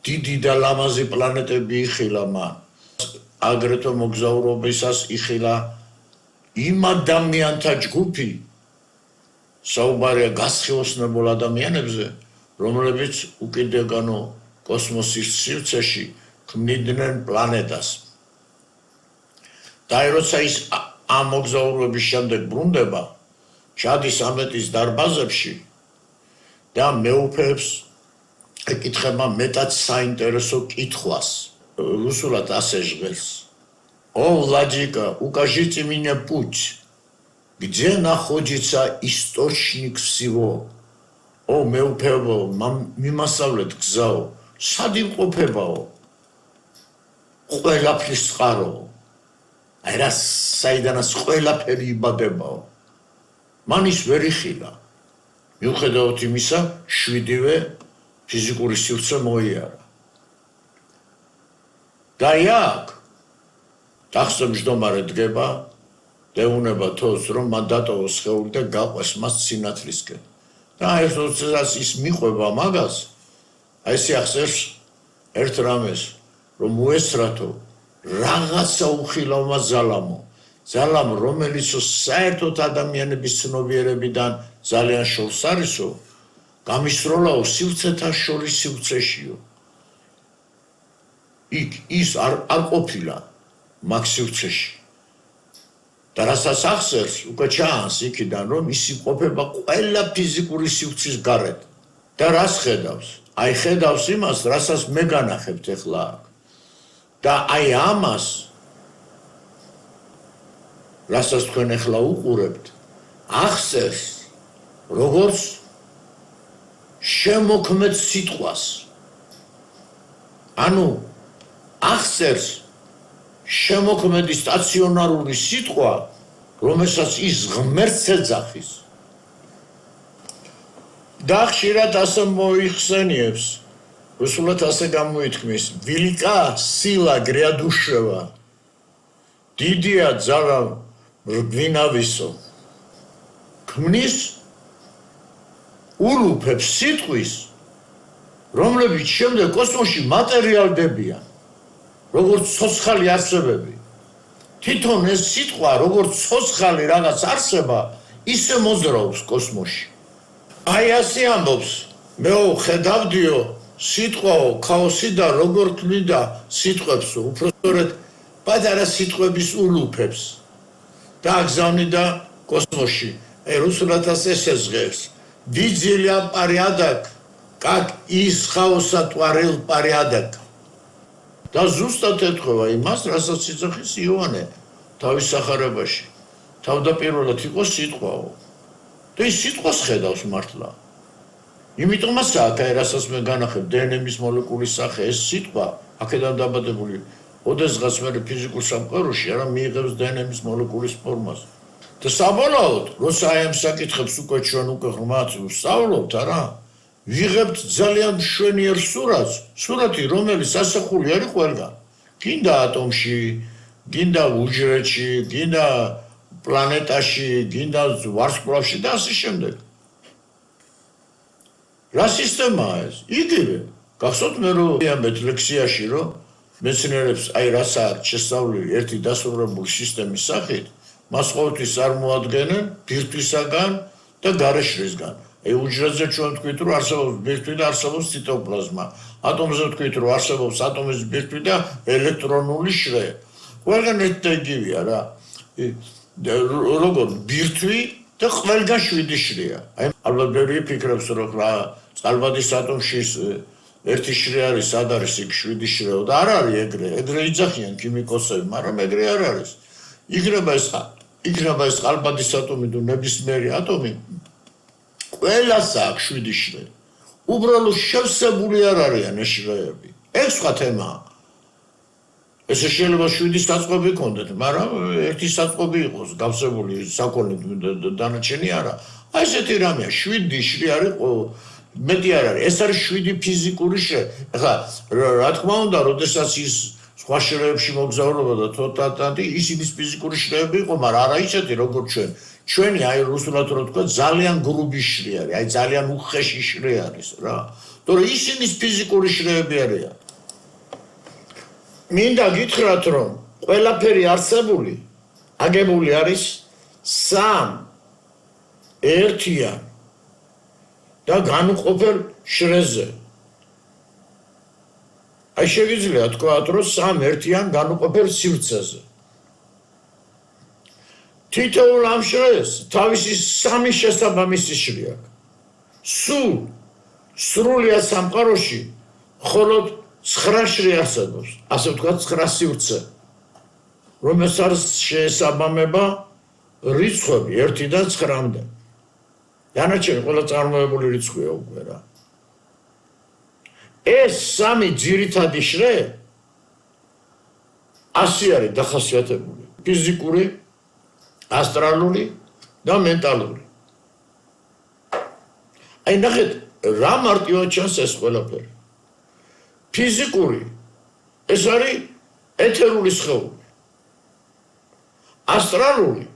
Speaker 1: დიდი და ლამაზი პლანეტები იხილა მან. აგრეთვე მოგზაურობისას იხილა იმ ადამიანთა ჯგუფი, საუბარია გასხიოსნებულ ადამიანებზე, რომლებიც უკიდურგანო კოსმოსის სივრცეში ქმნიდნენ პლანეტას. და როცა ის ამ მოგზაურობის შემდეგ ბრუნდება, ჩადის ამეტის დარბაზებში და მეუფეებს ეკითხება მეტად საინტერესო კითხვას. რუსულად ასე ჟღერს. О, Владика, укажите мне путь. Где находится источник всего? О, მეუფეებო, მიმასწავლეთ გზაო, სად იმყოფებაო? ყველაფრის წყარო. აი რა საიდანაც ყველაფერი იბადებაო. მან ის ვერ იხილა. მიუხედავად იმისა, 7-ვე ფიზიკური სივრცე მოიარა. და იქ ტახტომჯდომარე დგება და ეუბნება თოს, რომ მან დატოვოს სხეული და გაყვეს მას სინათლისკენ. და ეს როდესაც ის მიყვება მაგას, აი ეს ახსენს ერთ რამეს, რომ უესრათო რაღაცა უხილავმა ძალამ, რომელიც საერთოდ ადამიანების ცნობიერებიდან ძალიან შორს არისო, გამისროლაო სივრცეთა შორის სივრცეშიო. იქ ის არ ყოფილა მაგ სივრცეში. და რასაც ახსენს, უკვე ჩანს იქიდან, რომ ის იმყოფება ყველა ფიზიკური სივრცის გარეთ. და რას ხედავს? აი ხედავს იმას, რასაც მე განახებთ ახლა აქ. და აი ამას, რასაც თქვენ ახლა უყურებთ, ახსენს როგორც შემოქმედ სიტყვას. ანუ ახსენს შემოქმედი სტაციონარული სიტყვა, რომელსაც ის ღმერთს ეძახის. და ხშირად ასე მოიხსენიებს, რუსულად ასე გამოითქმის, ვილიკა სილა გრიადუშევა, დიდია ძალა მრგვინავისო. ქმნის ულუფებს სიტყვის, რომლებიც შემდეგ კოსმოსში მატერიალდებიან, როგორც ცოცხალი არსებები. თვითონ ეს სიტყვა, როგორც ცოცხალი რაღაც არსება, ისე მოძრაობს კოსმოსში. აი ასე ამბობს, მეო ხედავდიო, სიტყვაო, ქაოსი და როგორ ქმნიდა სიტყვებსო, უпростоრად პატარა სიტყვების ულუფებს და აგზავნიდა კოსმოსში. რუსულად ასე ჟღერს. Видели порядок, как из хаоса творил порядок. და ზუსტად ეთქვა იმას, რასაც იძახის იოანე თავის სახარებაში. თავდაპირველად იყო სიტყვაო. და ის სიტყვას ხედავს მართლა. იმიტომაც აქ რასაც მე განახებ დნმ-ის მოლეკულის სახე, ეს სიტყვა აქედან დაბადებული, ოდესღაც მე ფიზიკურ სამყაროში არა მიიღებს დნმ-ის მოლეკულის ფორმას. და საბოლოოდ, როცა აი ამ საკითხებს უკვე ჩვენ უკვე ღრმად ვსწავლობთ, არა? ვიღებთ ძალიან მშვენიერ სურათი, რომელიც ასახული არის ყველგან. გინდა ატომში, გინდა უჯრედში, გინდა პლანეტაში, გინდა ვარსკვლავში და ასე შემდეგ. რა სისტემაა ეს? იგივე. გახსოვთ მე რომ ამბეთ ლექსიაში, რომ მეცნიერებს აი რას აქვს შესწავლილი ერთი დასრულებული სისტემის სახით, მას ყოველთვის წარმოადგენენ ბირთვისაგან და გარეშრისგან. აი უჯრედზე ჩვენ ვთქვით, რომ არსებობს ბირთვი და არსებობს ციტოპლაზმა. ატომზე ვთქვით, რომ არსებობს ატომის ბირთვი და ელექტრონული შრე. ყველგან ერთ და იგივეა რა. როგორ ბირთვი და ყველგან 7 შრეა. აი ალბათ ბევრი ფიქრობს, რომ რა წყალბადის ატომში ერთი შრე არის, სად არის იქ 7 შრეო და არ არის ეგრე იძახიან ქიმიკოსები, მაგრამ ეგრე არ არის. იქნება ეს წყალბადის ატომი თუ ნებისმიერი ატომი ყველას აქვს 7 შრე. უბრალოდ შევსებული არ არიან ეს შრეები. ეს სხვა თემაა. ესე შეიძლება 7 საწყობი იქონდეთ, მაგრამ ერთი საწყობი იყოს გავსებული საქონლით დანარჩენი არა. აი ესეთი რამეა, 7 შრე არის მეტი არ არის. ეს არის 7 ფიზიკური შრე. ახლა რა თქმა უნდა, როდესაც ის სხვა შრეებში მოგზაურობა და თოთათათი ისინი ფიზიკური შრეები იყო, მაგრამ არა ისეთი როგორც ჩვენ. ჩვენი აი რუსულად რო თქვა ძალიან გრუბი შრე არის, აი ძალიან უხეში შრე არის რა. თორე ისინი ფიზიკური შრეები არიან. მინდა გითხრათ რომ ყველაფერი არსებული აგებული არის 3 ერთიან და განუყოფელ შრეზე. აი შეგიძლია თქვათ რომ 3 ერთიან განუყოფელ სივრცეზე. თითოეულ ამ შრეს თავისი 3 შესაბამისი შრე აქვს. სრულიად სამყაროში მხოლოდ 9 შრე არსებობს, ასე ვთქვათ 9 სივრცე, რომელსაც შეესაბამება რიცხვები 1-დან 9-მდე. დანარჩენი ყველა წარმოებული რიცხვია უკვე რა. ეს 3 ძირითადი შრე ასე არის დახასიათებული: ფიზიკური, ასტრალური და მენტალური. აი ნახეთ, რა მარტივად ჩანს ეს ყველაფერი. ფიზიკური ეს არის ეთერული სხეული. ასტრალური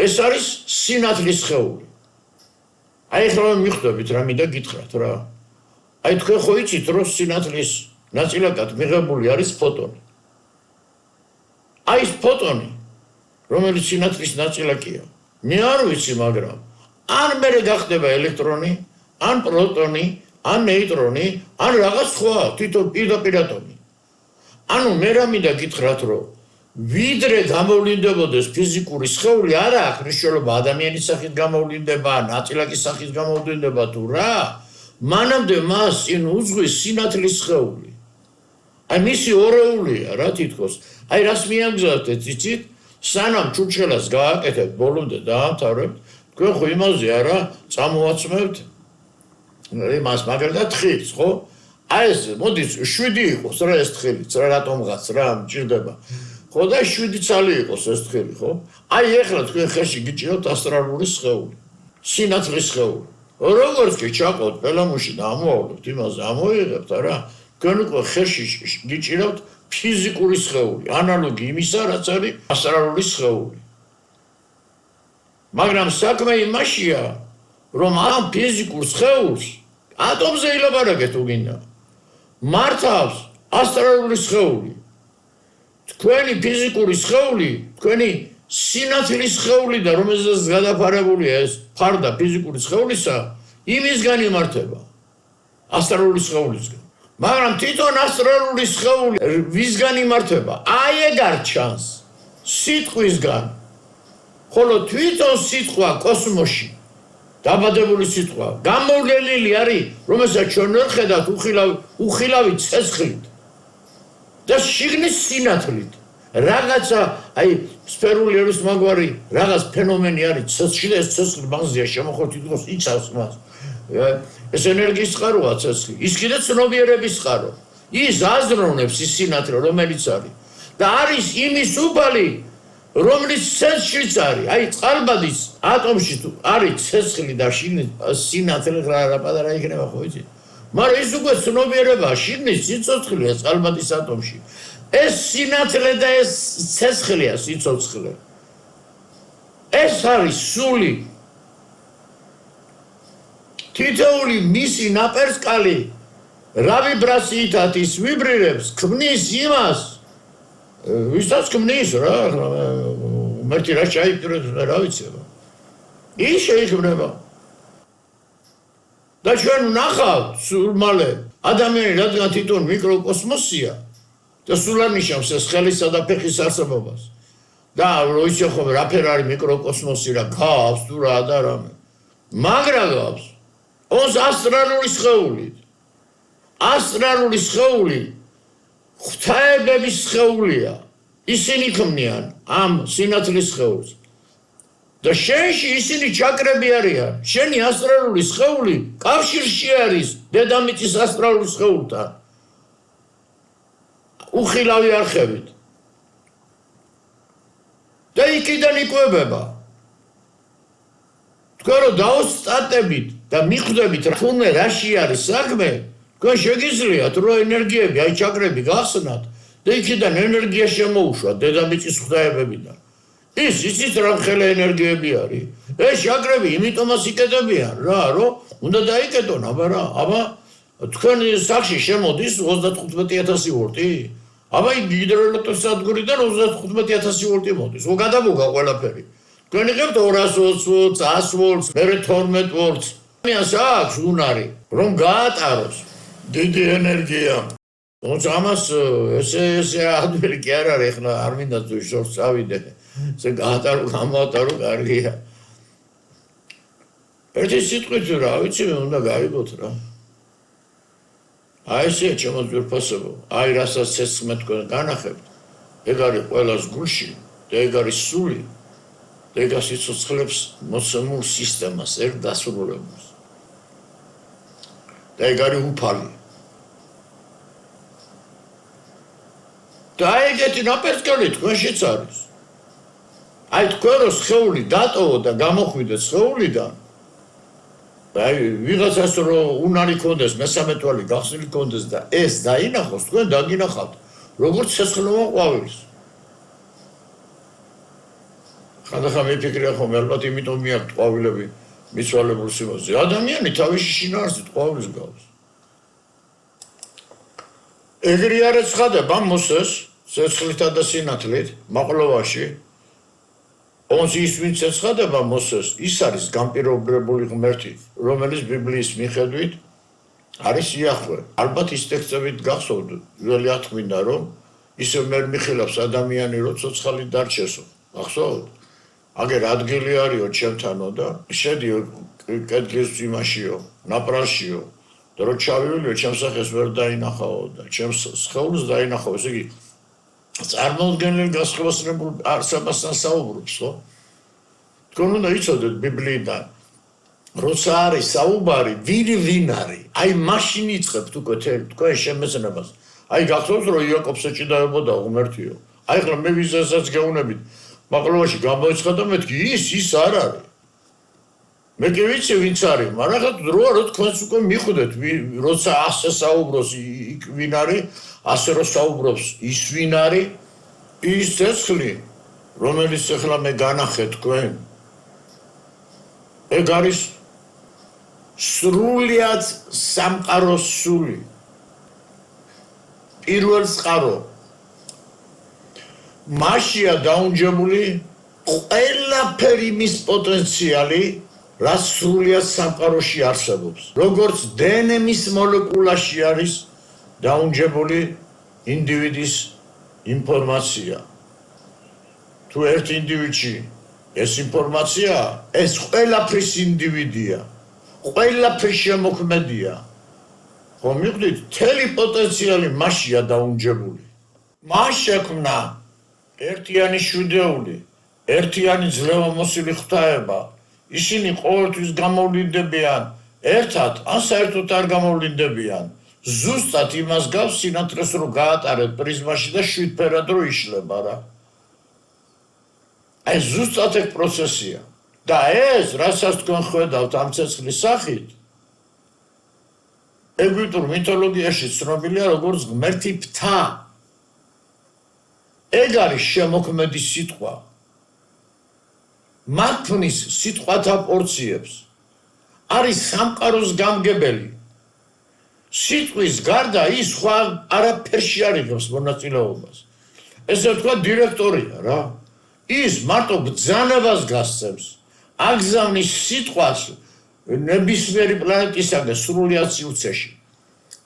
Speaker 1: ეს არის სინათლის სხეული. აი ახლა მიხვდებით რა მინდა გითხრათ რა. აი თქვენ ხო იცით რომ სინათლის ნაწილაკად მიღებული არის ფოტონი. აი ეს ფოტონი რომელიც სინათლის ნაწილაკია. მე არ ვიცი, მაგრამ ან მე გახდება ელექტრონი, ან პროტონი, ან ნეიტრონი, ან რაღაც სხვა, თვითონ პირდაპირ ატომი. ანუ მე რა მინდა გითხრათ, რომ ვიდრე გამოვლინდებოდეს ფიზიკური სხეული, არა აქვს მნიშვნელობა ადამიანის სახით გამოვლინდება, ნაწილაკის სახით გამოვლინდება თუ რა, მანამდე მას წინ უძღვის სინათლის სხეული. აი მისი ორეულია რა თითქოს. აი რას მიამგზავრდეთ, იცით? სანამ ჩურჩხელას გააკეთებთ, ბოლომდე დაამთავრებთ, თქვენ ხო იმაზე არა წამოაცმევთ იმას მაგალითად თხილს, ხო? აი ეს მოდის 7 იყოს რა ეს თხილიც, რა რატომღაც რა მჭირდება. ხო და 7 ცალი იყოს ეს თხილი, ხო? აი ეხლა თქვენ ხელში გიჭიროთ ასტრალური სხეული, სინათლის სხეული. როგორც კი ჩაყოთ პელამუში და ამოავლოთ იმაზე, ამოიღებთ რა. თქვენ უკვე ხელში გიჭიროთ ფიზიკური სხეული, ანალოგი იმისა, რაც არის ასტრალური სხეული. მაგრამ საქმე იმაშია, რომ ამ ფიზიკურ სხეულს ატომზე ილაპარაკეთ უგინდა. მართავს ასტრალური სხეული. თქვენი ფიზიკური სხეული, თქვენი სინათლის სხეული და რომელზეც გადაფარებულია ეს ფარდა ფიზიკური სხეულისა, იმისგან იმართება. ასტრალური სხეულისგან. მაგრამ თვითონ ასტრალური სხეული ვისგან იმართება? აი ეგ არ ჩანს. სიტყვისგან. ხოლო თვითონ სიტყვა კოსმოსში დაბადებული სიტყვა გამოვლენილი არის, რომელსაც ჩვენ ვერ ხედავთ უხილავი ცეცხლით და შიგნის სინათლით. რაღაცა აი სფერული ერის მაგვარი რაღაც ფენომენი არის, ცეცხლი მაღზია შემოხოთ ითქოს იცავს მას. ეს ენერგიის წყაროა ცეცხლი. ის კიდე ცნობიერების წყარო. ის აზროვნებს ის სინათლე რომელიც არის და არის იმის უბალი რომლის ცეცხლიც არის. აი წყალბადის ატომში თუ არის ცეცხლი და შიგნით სინათლე რა პატარა იქნება ხო იცით? მაგრამ ის უკვე ცნობიერებაა, შიგნით სიცოცხლეა წყალბადის ატომში. ეს სინათლე და ეს ცეცხლია სიცოცხლე. ეს არის სული. თითოეული მისი ნაპერწკალი რა ვიბრაციითაც ის ვიბრირებს, ქმნის იმას, ვისაც ქმნის რა, მერტი რა ჩაიპირებს, რა ვიცი. ის შეიქმნება. და ჩვენ ვნახავთ სულ მალე ადამიანი რადგან თვითონ მიკროკოსმოსია და სულ ანიშნავს ეს ხელისა და ფეხის არსებობას. და რო ისე ხომ რაფერ არის მიკროკოსმოსი რა გავს თუ რა და რამე. მაგრა გავს. ოს ასტრალური სხეული. ასტრალური სხეული ღვთაებების სხეულია. ისინი ქმნიან ამ სინათლის სხეულს. და შენში ისინი ჩაკრები არიან. შენი ასტრალური სხეული კავშირში არის დედამიწის ასტრალურ სხეულთან. უხილავი არხებით. და იქიდან იკვებება. თქვენ რომ დაოსტატებით და მიხვდებით თუნე რაში არის საქმე, თქვენ შეგიძლიათ რომ ენერგიები, აი ჩაკრები გახსნათ და იქიდან ენერგია შემოუშვათ დედამიწის ღვთაებებიდან. ის იცით რა ხელე ენერგიები არის. ეს ჩაკრები იმიტომაც იკეტებიან რა, რომ უნდა დაიკეტონ, აბა თქვენ სახში შემოდის 35000 ვოლტი. აბა ჰიდროელექტროსადგურიდან 35000 ვოლტი მოდის. გადამოგა ყველაფერი. თქვენ იღებთ 220 ვოლტს, 100 ვოლტს, მერე 12 ვოლტს. ამას აქვს უნარი, რომ გაატაროს დიდი ენერგია. თუმცა ამას ესე ადვილი კი არ არის, ახლა არ მინდა თუ შორს წავიდე. ესე გაატარო, გამოატარო კარგია. ერთი სიტყვით რა ვიცი, მე უნდა გავიგოთ რა. აი ესე ჩემო ძვირფასებო, აი რასაც ცეცხლმე თქვენ განახებთ, ეგ არის ყველას გულში და ეგ არის სული. და ეგ სიცოცხლებს მოცემულ სისტემას, ერთ დასრულებულს. და ეგ არის უფალი. და ეგეთი ნაპერწკალი თქვენშიც არის. აი თქვენ რო სხეული დატოვო და გამოხვიდეთ სხეულიდან, აი ვიღაცას რო უნარი კონდეს, მესამე თვალი გახსნილი კონდეს და ეს დაინახოს, თქვენ დაგინახავთ, როგორც ცეცხლოვან ყვავილს. ხანდახან მიფიქრია ხომ ალბათ იმიტომ მიაქვს ყვავილები მიცვალებულ სიმაზე. ადამიანი თავისი შინაარსით ყვავილს გავს. ეგრე არ ეცხადება მოსეს ცეცხლითა და სინათლით მაყლოვაში. ონს ის ვინც ეცხადება მოსეს, ის არის განპირობებული ღმერთი, რომელიც ბიბლიის მიხედვით არის იახვე. ალბათ ის ტექსტებით გახსოვთ, ველი ათქმიდა, რომ ისე ვერ მიხილავს ადამიანი, რომ ცოცხალი დარჩესო. გახსოვთ? აგერ ადგილი არისო ჩემთანო და შედიო კედლის იმაშიო, ნაპრალშიო და რო ჩავივლიო, ჩემს სახეს ვერ დაინახაო და ჩემს სხეულს დაინახაო, ესე იგი წარმოუდგენელ გასხლოსნებულ არსებასთან საუბრობს, ხო? თქვენ უნდა იცოდეთ ბიბლიიდან, როცა არის საუბარი, ვინ არის, აი მაშინ იწყებთ უკვე თქვენ შემეცნებას. აი გახსოვთ, რომ იაკობს ეჭიდაებოდა ღმერთიო. აი ხლა მე ვიზასაც გეუნებით, მაყლოვაში გამოიცხადა მეთქი, ის არ არის. მე კი ვიცი ვინც არის, მაგრამ ხა დროა რომ თქვენს უკვე მიხვდეთ, როცა ასე საუბრობს იქ ვინ არის, ასე რომ საუბრობს ის ვინ არის, ის ცეცხლი, რომელიც ახლა მე განახე თქვენ. ეგ არის სრულიად სამყაროს სული. პირველ წყარო. მაშია დაუნჯებული ყველაფერი მის პოტენციალი, რაც სრულიად სამყაროში არსებობს. როგორც დნმ-ის მოლეკულაში არის დაუნჯებული ინდივიდის ინფორმაცია. თუ ერთ ინდივიდში ეს ინფორმაცია, ეს ყველაფრის ინდივიდია. ყველაფრის შემოქმედია. ხომ მიხვდით, მთელი პოტენციალი მაშია დაუნჯებული. მას შექმნა ერთიანი შვიდეული, ერთიანი ძლევამოსილი ღვთაება. ისინი ყოველთვის გამოვლინდებიან ერთად, ან საერთოდ არ გამოვლინდებიან. ზუსტად იმას გავს სინათლეს რო გაატარეთ პრიზმაში და შვიდფერად რო იშლება რა. აი ზუსტად ეგ პროცესია. და ეს, რასაც თქვენ ხედავთ ამ ცეცხლის სახით, ეგვიპტურ მითოლოგიაში ცნობილია როგორც ღმერთი ფთა. ეგ არის შემოქმედის სიტყვა. მათნის სიტყვათა პორციებს. არის სამყაროს გამგებელი. სიტყვის გარდა ის სხვა არაფერში არ იღებს მონაწილეობას. ესე ვთქვა დირექტორია რა. ის მარტო ბრძანებას გასცემს. აგზავნის სიტყვას ნებისმიერი პლანეტისაგან სრულიად სივრცეში.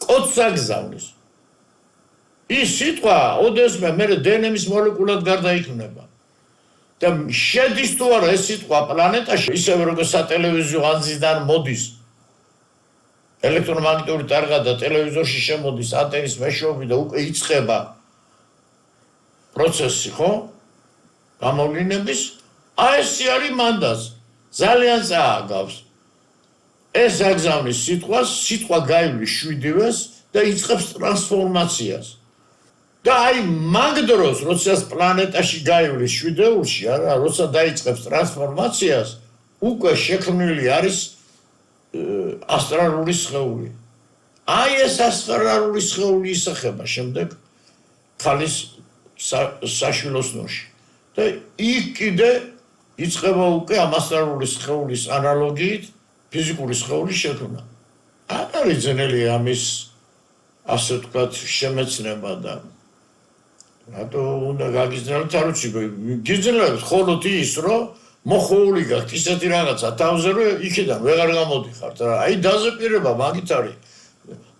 Speaker 1: კოდს აგზავნის. ის სიტყვა ოდესმე მე დნმ-ის მოლეკულად გარდაიქმნება. და შედის თუ არა ეს სიტყვა პლანეტაში, ისევე როგორც სატელევიზიო ანძიდან მოდის ელექტრომაგნიტური ტარღა და ტელევიზორში შემოდის ანტენის მეშვეობით და უკვე იწყება პროცესი, ხო? გამოვლინების აი ეს არის მანდას. ძალიან წააგავს. ეს აგზავნის სიტყვას, სიტყვა გაივლის 7-ვეს და იწყებს ტრანსფორმაციას. და აი მაგ დროს, როცა პლანეტაში გაივლის 7-ულში, არა, როცა დაიწყებს ტრანსფორმაციას, უკვე შექმნილი არის ასტრალური სხეული. აი ეს ასტრალური სხეული ისახება შემდეგ ქალის საშვილოს ნოში. და იქ კიდე იწყება უკვე ამ ასტრალური სხეულის ანალოგიით ფიზიკური სხეულის შექმნა. არ არის ძნელი ამის ასე ვთქვათ შემეცნება და რატო უნდა გაგიზნელოთ არ ვიცი გიზნელოთ ხოლოდ ის რომ მოხოული გაქვთ ისეთი რაღაცა თავზე რომ იქიდან ვეღარ გამოდიხართ რა აი დაზეპირება მაგით არის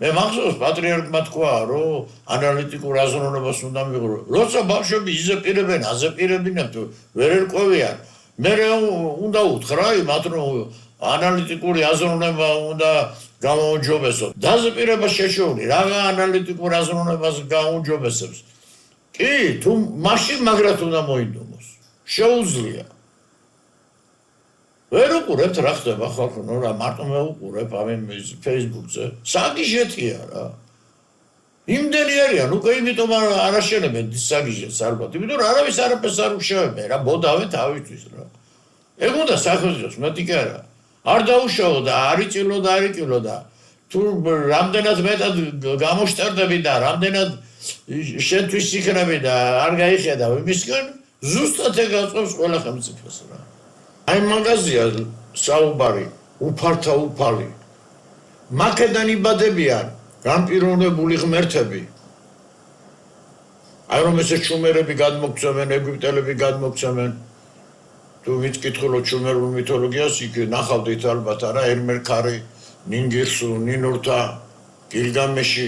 Speaker 1: მე მახსოვს პატრიარქმა თქვა რომ ანალიტიკურ აზროვნებას უნდა მიღო როცა ბავშვები იზეპირებენ აზეპირებინათ ვერ ერკვევიან მე უნდა უთხრა იმათ რომ ანალიტიკური აზროვნება უნდა გამოუჯობესო დაზეპირება შეშოული რაღა ანალიტიკურ აზროვნებას გამოუჯობესებს კი თუ მაშინ მაგრად უნდა მოიდომოს შეუძლია ვერ უყურებთ რა ხდება ხალხო რა მარტო მე უყურებ ამ Facebook-ზე საგიჟეთია რა იმდენი არიან უკვე იმიტომ არ აშენებენ საგიჟეთს არ ვთქვათ იმიტომ რომ არავის არაფერს არ უშევებენ რა ბოდავენ თავისთვის რა ეგ უნდა სახელმწიფოს მეტი კი არა არ დაუშავო და არ იწილო და არ იწილო და თუ რამდენად მეტად გამოშტერდები და რამდენად შენთვის იქნები და არ გაიხედავ იმისგან ზუსტად ეგ აწყობს ყველა ხელმწიფეს რა აი მაგაზია საუბარი უფართა უფალი მაკედან იბადებიან განპირობებული ღმერთები აი რომ ესე შუმერები გადმოგცემენ ეგვიპტელები გადმოგცემენ თუ ვიცკითხულობ შუმერულ მითოლოგიას იქ ნახავდით ალბათ არა ერმერქარი ნინგირსუ ნინურთა გილგამეში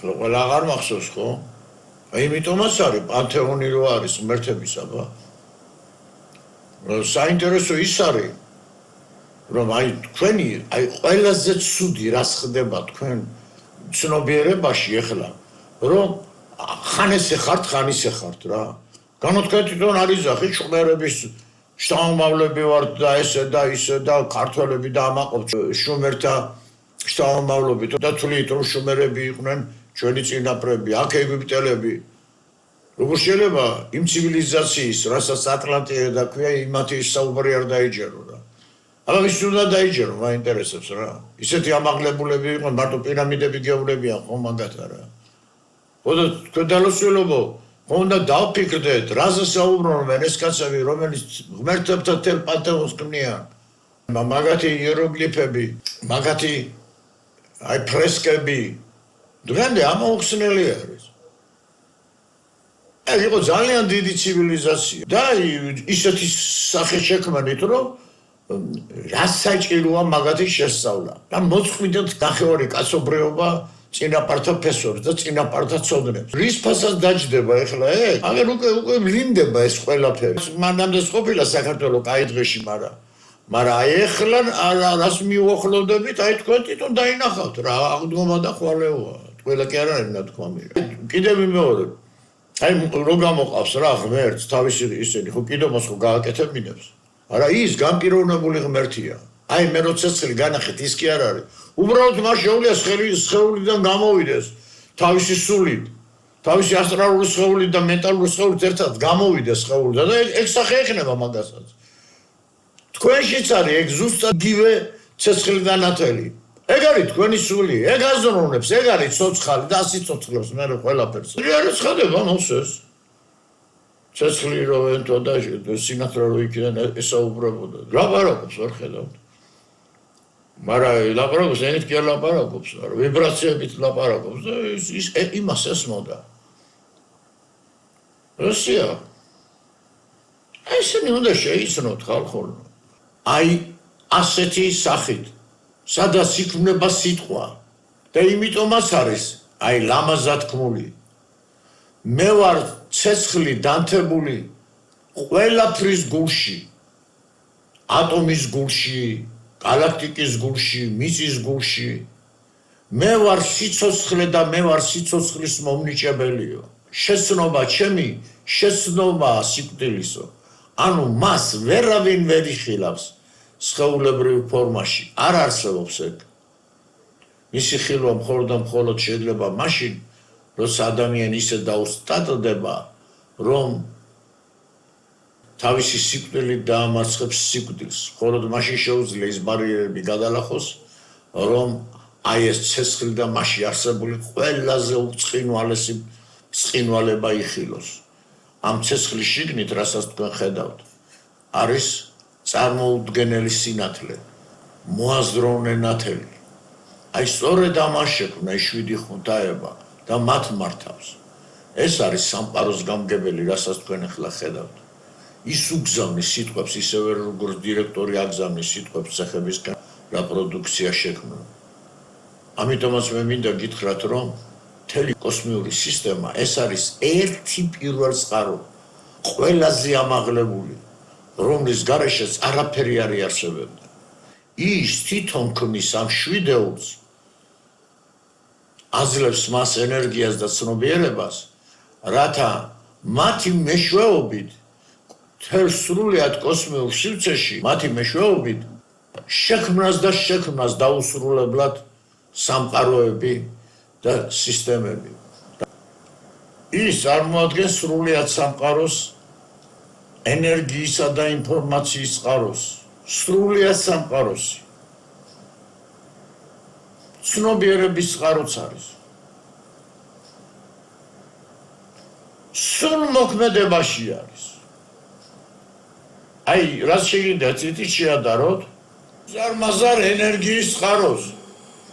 Speaker 1: ყველა აღარ მახსოვს ხო აი იმიტომაც არის პანთეონი რო არის ღმერთებისაბა საინტერესო ის არის რომ აი თქვენი აი ყველაზე ცუდი რას ხდება თქვენ ცნობიერებაში ეხლა რომ ხან ესე ხართ ხან ისე ხართ რა განოთქვეთ თვითონ არის ახი შუმერების შთამომავლები ვართ და ესე და ისე და ქართველები და ამაყობთ შუმერთა შთამომავლობით და თვლით რომ შუმერები იყვნენ ჩვენი წინაპრები აქ ეგვიპტელები როგორ შეიძლება იმ ცივილიზაციის რასაც ატლანტია და ქვია იმათი საუბარი არ დაიჯერო რა აბა ვის უნდა დაიჯერო მაინტერესებს რა ისეთი ამაღლებულები იყვნენ მარტო პირამიდები გეუბნებიან ხო მაგათ არა ხო და თქვენ დალოცველობო ხო უნდა დავფიქრდეთ რაზე საუბრობენ ეს კაცები რომელიც ღმერთებთან თელ პანთეონს ქმნიან მაგათი იეროგლიფები მაგათი აი ფრესკები დღემდე ამოუხსნელი არის ეს იყო ძალიან დიდი ცივილიზაცია და ისეთი სახე შექმნით რომ რაც საჭიროა მაგათი შესწავლა და მოწყვიტეთ ნახევარი კაცობრიობა წინაპართა ფესვებს და წინაპართა ცოდნებს რის ფასად დაჯდება ეხლა ეგ აგერ უკვე ვლინდება ეს ყველაფერი მანამდე ყოფილა საქართველოს კაი დღეში მაგრამ აი ეხლა რას მიუახლოვდებით აი თქვენ თვითონ დაინახავთ რა აღდგომა და ხვალეოა ყველა კი არ არის ნათქვამი კიდევ მიმეორებ აი რო გამოყავს რა ღმერთს თავისი ისინი ხო კიდომოს ხო გააკეთებინებს არა ის განპირობებული ღმერთია აი მე როცა ცელი განახეთ ის კი არ არის უბრალოდ მას შეუძლია სხეულიდან გამოვიდეს თავისი სულით თავისი ასტრალური სხეულით და მენტალური სხეულით ერთად გამოვიდეს სხეულიდან და ეგ სახე ექნება მაგასაც თქვენშიც არის ეგ ზუსტად იგივე ცეცხლიდან ნათელი ეგ არის თქვენი სული ეგ აზროვნებს ეგ არის ცოცხალი და ასიცოცხლებს მე ყველაფერს რეალურად ხდება მოსეს ცეცხლი რო ენტო და სინათლე რო იქიდან ესაუბრებოდა ლაპარაკობს ვერ ხედავთ მაგრამ ლაპარაკობს ენით კი არ ლაპარაკობს ვიბრაციებით ლაპარაკობს და ის იმას ესმოდა რუსია ესენი უნდა შეიცნოთ ხალხო აი ასეთი სახით სადაც იქმნება სიტყვა და იმიტომაც არის აი ლამაზად თქმული მე ვარ ცეცხლი დანთებული ყველაფრის გულში ატომის გულში galaktikis gulshi mizis gulshi მე ვარ სიცოცხლე და მე ვარ სიცოცხლის მომნიჭებელიო შეცნობა ჩემი შეცნობა სიკვდილისო ანუ მას ვერავინ ვერ იხილავს სხეულებრივ ფორმაში, არ არსებობს ეგ. მისი ხილვა მხოლოდ შეიძლება მაშინ, როცა ადამიანი ისე დაუსტატდება, რომ თავისი სიკვდილით დაამარცხებს სიკვდილს. მხოლოდ მაშინ შეუძლია ის ბარიერები გადალახოს, რომ აი ეს ცეცხლი და მასში არსებული ყველაზე უწყინვალესი წყინვალება იხილოს. ამ ცეცხლის შიგნით, რასაც თქვენ ხედავთ, არის წარმოუდგენელი სინათლე, მოაზროვნე ნათელი. აი სწორედ ამას შექმნა ის 7 ღვთაება და მათ მართავს. ეს არის სამყაროს გამგებელი, რასაც თქვენ ახლა ხედავთ. ის უგზავნის სიტყვებს ისევე როგორც დირექტორი აგზავნის სიტყვებს ცეხებისგან რა პროდუქცია შექმნა. ამიტომაც მე მინდა გითხრათ, რომ მთელი კოსმიური სისტემა ეს არის ერთი პირველ წყარო, ყველაზე ამაღლებული, რომლის გარეშეც არაფერი არ იარსებებდა. ის თვითონ ქმნის ამ შვიდეულს, აძლევს მას ენერგიას და ცნობიერებას, რათა მათი მეშვეობით მთელ სრულიად კოსმიურ სივრცეში მათი მეშვეობით შექმნას დაუსრულებლად სამყაროები და სისტემები. ის წარმოადგენს სრულიად სამყაროს ენერგიისა და ინფორმაციის წყაროს, სრულიად სამყაროს. ცნობიერების წყაროც არის. სულ მოქმედებაში არის. აი, რაც შეიძლება ციტით შეადაროთ, ზარმაზარ ენერგიის წყაროს,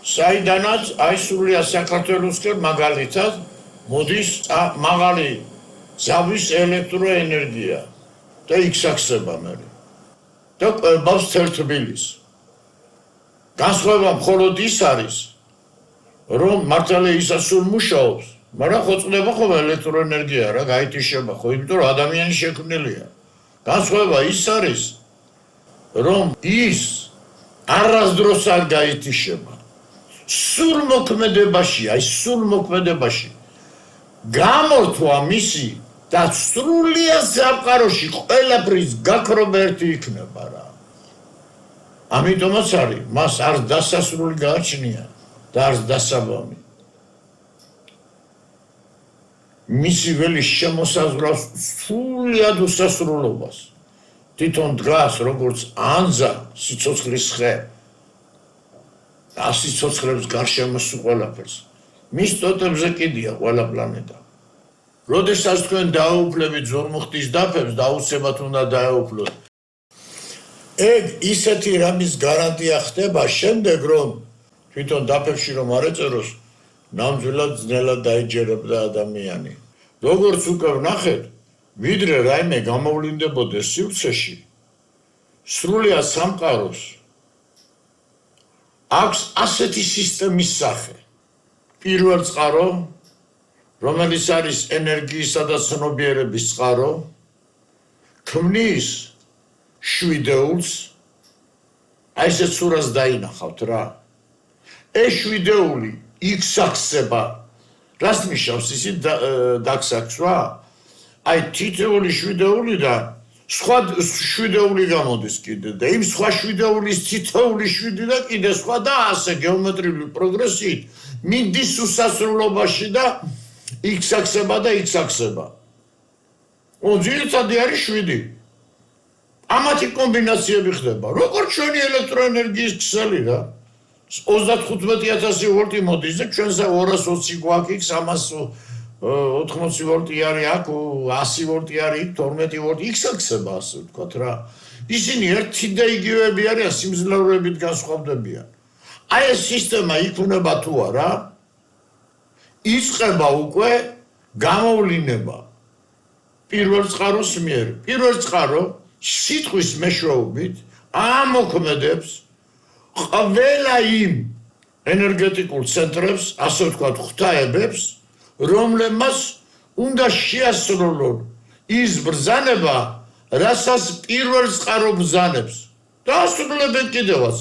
Speaker 1: საიდანაც აი სრულიად საქართველოსკენ მაგალითად მოდის მაღალი ზავის ელექტროენერგია და იქსახსება მე. და ყვებავს თერთბილის. განსხვავება მხოლოდ ის არის, რომ მართალია ისა სულ მუშაობს, მაგრამ ხო წდება ხოლმე ელექტროენერგია რა, გაითიშება ხო, იმიტომ რომ ადამიანი შექმნილია. განსხვავება ის არის, რომ ის არასდროს არ გაითიშება. სულ მოქმედებაში გამორთვა მისი და სრულიად სამყაროში ყველაფრის გაქრობა ერთი იქნება რა. ამიტომაც არის, მას არ დასასრული გააჩნია და არ დასაბამი. მისი ველი შემოსაზღვრავს სრულიად უსასრულობას. თვითონ დგას როგორც ანძა სიცოცხლის ხე. ასი ცოცხლებს გარშემო სულ ყველაფერს. მის ტოტებზე კიდია ყველა პლანეტა. როდესაც თქვენ დააუფლებით ზურმუხტის დაფებს, დაუცებად უნდა დაეუფლოთ. ეგ ისეთი რამის გარანტია ხდება შემდეგ, რომ თვითონ დაფებში რომ არ ეწეროს, ნამდვილად ძნელად დაიჯერებდა ადამიანი. როგორც უკვე ვნახეთ, ვიდრე რაიმე გამოვლინდებოდეს სივრცეში, სრულიად სამყაროს აქვს ასეთი სისტემის სახე. პირველ წყარო, რომელიც არის ენერგიისა და ცნობიერების წყარო, ქმნის შვიდეულს, აი ესეთ სურას დაინახავთ რა. ეს შვიდეული იქსახსება, რას ნიშნავს ისი დაგსაქსვა? აი თითოეული შვიდეულიდან სხვა შვიდეული გამოდის კიდე და იმ სხვა შვიდეულის თითოეული შვიდი და კიდე სხვა და ასე გეომეტრიული პროგრესით მინდის უსასრულობაში და იქსახსება და იქსახსება. ძირითადი არის 7. ამათი კომბინაციები ხდება. როგორც ჩვენი ელექტროენერგიის ქსელი რა. 35,000 ვოლტი მოდის და ჩვენზე 220 გვაქვს, 380 ვოლტი არის აქ, 100 ვოლტი არის იქ, 12 ვოლტი იქსახსება ასე ვთქვათ რა. ისინი ერთი და იგივეები არიან, სიმძლავრეებით განსხვავდებიან. აი ეს სისტემა იქნება თუ არა, იწყება უკვე გამოვლინება პირველ წყაროს მიერ. პირველ წყარო სიტყვის მეშვეობით ამოქმედებს ყველა იმ ენერგეტიკულ ცენტრებს, ასე ვთქვათ, ღვთაებებს, რომლებმაც უნდა შეასრულონ ის ბრძანება, რასაც პირველ წყარო ბრძანებს. და ასრულებენ კიდევაც.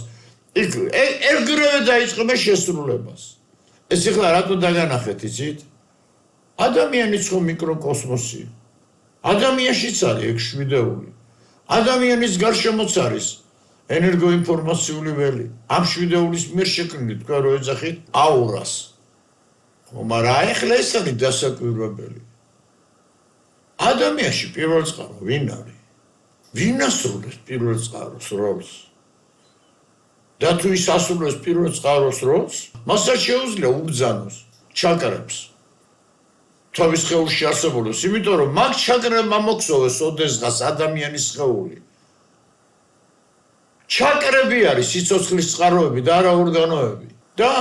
Speaker 1: ეგრევე დაიწყება შესრულებას. ეს ეხლა რატო დაგანახეთ, იცით? ადამიანიც ხო მიკროკოსმოსი. ადამიანშიც არის ეგ შვიდეული. ადამიანის გარშემოც არის ენერგოინფორმაციული ველი. ამ შვიდეულის მიერ შექმნით თქვენ რო ეძახით აურას. მაგრამ ახლა ეს არის დასაკვირვებელი. ადამიანში პირველ წყარო ვინ არის? ვინ ასრულებს პირველ წყაროს როლს? და თუ ის ასრულებს პირველ წყაროს როლს, მასაც შეუძლია უბრძანოს ჩაკრებს. თავის სხეულში არსებობს, იმიტომ რომ მაგ ჩაკრებმა მოქსოვეს ოდესღაც ადამიანის სხეული. ჩაკრები არის სიცოცხლის წყაროები და არა ორგანოები. და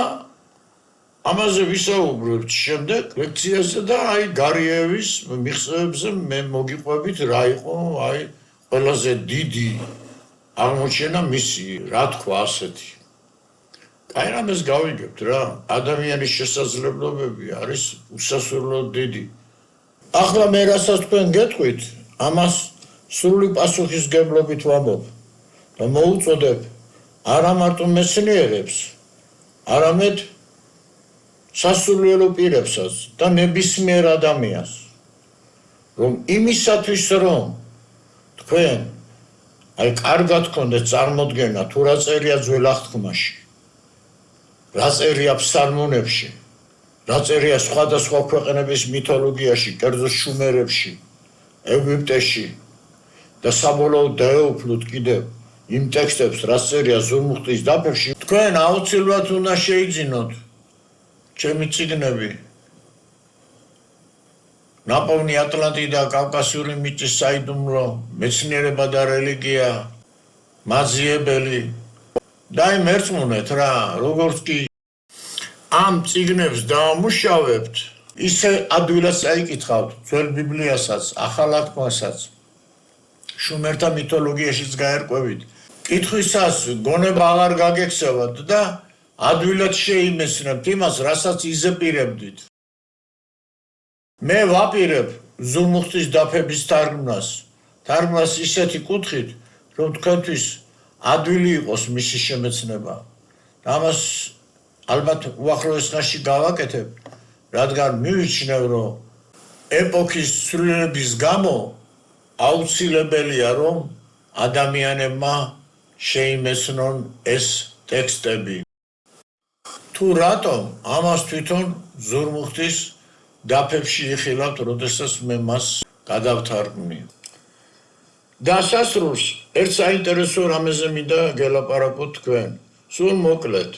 Speaker 1: ამაზე ვისაუბრებთ შემდეგ ლექციაზე და აი გარიევის მიღწევებზე მე მოგიყვებით რა იყო აი ყველაზე დიდი აღმოჩენა მისი, რა თქვა ასეთი. აი რამეს გავიგებთ რა, ადამიანის შესაძლებლობები არის უსასრულოდ დიდი. ახლა მე რასაც თქვენ გეტყვით, ამას სრული პასუხისგებლობით ვამბობ და მოუწოდებ არა მარტო მეცნიერებს, არამედ სასულიერო პირებსაც და ნებისმიერ ადამიანს, რომ იმისათვის რომ თქვენ აი კარგად გქონდეთ წარმოდგენა თუ რა წერია ძველ აღთქმაში, რა წერია ფსალმუნებში, რა წერია სხვადასხვა ქვეყნების მითოლოგიაში, კერძო შუმერებში, ეგვიპტეში და საბოლოოდ დაეუფლოთ კიდევ იმ ტექსტებს, რა წერია ზურმუხტის დაფებში, თქვენ აუცილებლად უნდა შეიძინოთ ჩემი წიგნები ნაპოვნი ატლანტი და კავკასიური მიწის საიდუმლო, მეცნიერება და რელიგია, მაძიებელი და იმ ერწმუნეთ რა, როგორც კი ამ წიგნებს დავამუშავებთ, ისე ადვილად წაიკითხავთ ძველ ბიბლიასაც, ახალ აღთქმასაც, შუმერთა მითოლოგიაშიც გაერკვევით. კითხვისას გონება აღარ გაგექცევათ და ადვილად შეიმეცნებთ იმას, რასაც იზეპირებდით. მე ვაპირებ ზურმუხტის დაფების თარგმნას ისეთი კუთხით, რომ თქვენთვის ადვილი იყოს მისი შემეცნება. ამას ალბათ უახლოეს ხანში გავაკეთებ, რადგან მივიჩნევ, რომ ეპოქის ცვლილების გამო აუცილებელია, რომ ადამიანებმა შეიმეცნონ ეს ტექსტები. თუ რატომ ამას თვითონ ზურმუხტის დაფებში იხილავთ, როდესაც მე მას გადავთარგმნი. დასასრულს ერთ საინტერესო რამეზე მინდა გელაპარაკოთ თქვენ. სულ მოკლედ.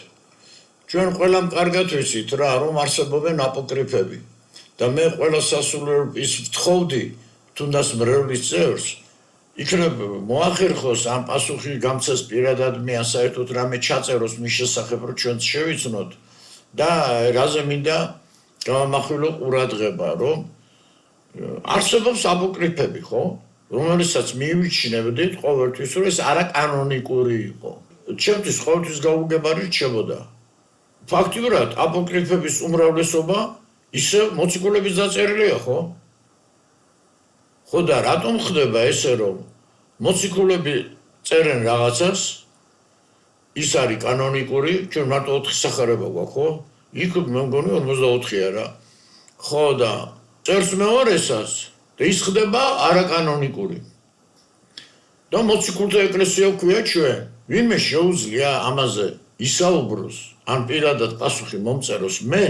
Speaker 1: ჩვენ ყველამ კარგად ვიცით რა, რომ არსებობენ აპოკრიფები და მე ყველა სასულიერო ის ვთხოვდი, თუნდაც მრევლის წევრს, იქნებ მოახერხოს ამ პასუხი გამცეს პირადად მე საერთოდ რამე ჩაწეროს მის შესახებ, რომ ჩვენ შევიცნოთ და რაზე მინდა გამახვილო ყურადღება, რომ არსებობს აპოკრიფები, ხო? რომელსაც მივიჩნევდით ყოველთვის, რომ ეს არაკანონიკური იყო. ჩემთვის ყოველთვის გაუგებარი რჩებოდა. ფაქტიურად აპოკრიფების უმრავლესობა ისე მოციქულების დაწერილია, ხო? ხო და რატომ ხდება ესე, რომ მოციქულები წერენ რაღაცას, ის არის კანონიკური, ჩვენ მარტო 4 სახარება გვაქვს, ხო? იქ მე მგონი 44-ია რა. ხო და წერს მეორესაც და ის ხდება არაკანონიკური. და მოციქულთა ეკლესია ვქვია ჩვენ, ვინმე შეუძლია ამაზე ისაუბროს, ან პირადად პასუხი მომწეროს, მე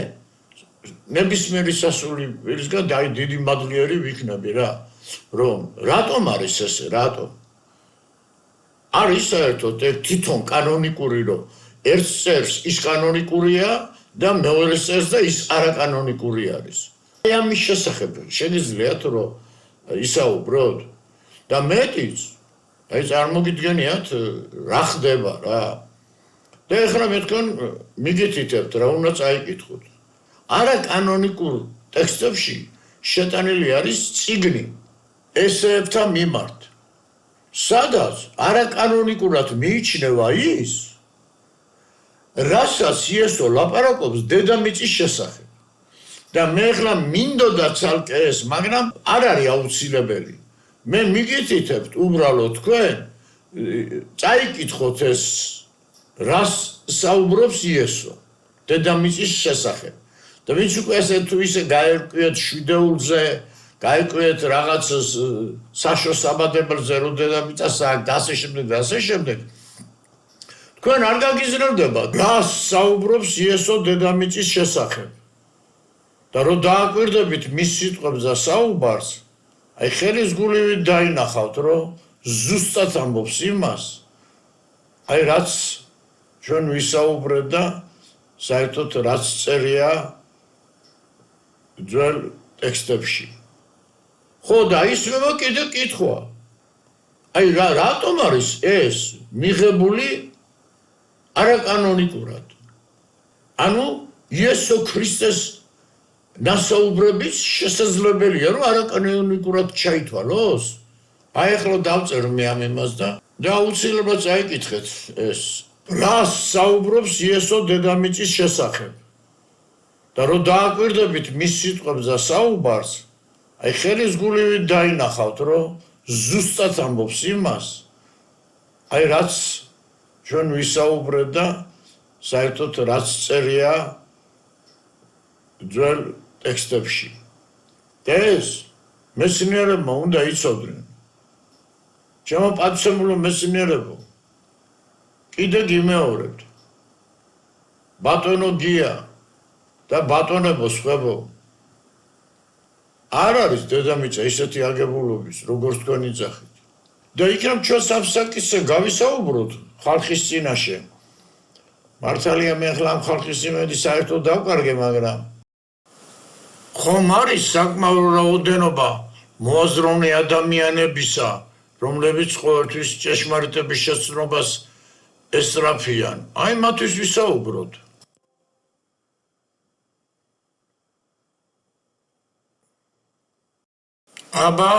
Speaker 1: ნებისმიერი სასულიერისგან დიდი მადლიერი ვიქნები რა, რომ რატომ არის ესე, რატომ? არის საერთოდ თვითონ კანონიკური, რომ ერთ წერს ის კანონიკურია და მეორე წერს და ის არაკანონიკური არის. აი ამის შესახებ შეგიძლიათ რომ ისაუბროთ და მეტიც აი წარმოგიდგენიათ რა ხდება რა. და ეხლა მე თქვენ მიგითითებთ რა უნდა წაიკითხოთ. არაკანონიკურ ტექსტებში შეტანილი არის წიგნი ესეებთა მიმართ. სადაც არაკანონიკურად მიიჩნევა ის, რასაც იესო ლაპარაკობს დედამიწის შესახებ. და მე ახლა მინდოდა ცალკე ეს, მაგრამ არ არის აუცილებელი. მე მიგითითებთ უბრალოდ თქვენ წაიკითხოთ ეს რას საუბრობს იესო დედამიწის შესახებ. და ვინც უკვე ესე თუ ისე გაერკვიეთ შვიდეულზე გაიკვიეთ რაღაც საშო საბადებელზე რომ დედამიწას აქვს და ასე შემდეგ და ასე შემდეგ. თქვენ არ გაგიზრდება რა საუბრობს იესო დედამიწის შესახებ. და რომ დააკვირდებით მის სიტყვებს და საუბარს, აი ხელის გულივით დაინახავთ, რომ ზუსტად ამბობს იმას, აი რაც ჩვენ ვისაუბრეთ და საერთოდ რაც წერია ძველ ტექსტებში. ხო და ისმება კიდე კითხვა. აი რატომ არის ეს მიღებული არაკანონიკურად? ანუ იესო ქრისტეს ნასაუბრების შესაძლებელია რომ არაკანონიკურად ჩაითვალოს? აი ახლა დავწერ მე ამ იმას და აუცილებლად წაიკითხეთ ეს. რა საუბრობს იესო დედამიწის შესახებ? და რომ დააკვირდებით მის სიტყვებს და საუბარს, აი ხელის გულივით დაინახავთ, რომ ზუსტად ამბობს იმას, აი რაც ჩვენ ვისაუბრეთ და საერთოდ რაც წერია ძველ ტექსტებში. და ეს მეცნიერებმა უნდა იცოდნენ. ჩემო პატივსემულო მეცნიერებო, კიდე გიმეორებთ. ბატონო გია და ბატონებო სხვებო, არ არის დედამიწა ისეთი აგებულობის, როგორც თქვენ იძახით. და იქნებ ჩვენ სამსაკისზე გავისაუბროთ ხალხის წინაშე. მართალია მე ახლა ამ ხალხის იმედი საერთოდ დავკარგე, მაგრამ ხომ არის საკმაო რაოდენობა მოაზროვნე ადამიანებისა, რომლებიც ყოველთვის ჭეშმარიტების შეცნობას ესწრაფიან. აი მათთვის ვისაუბროთ. აბა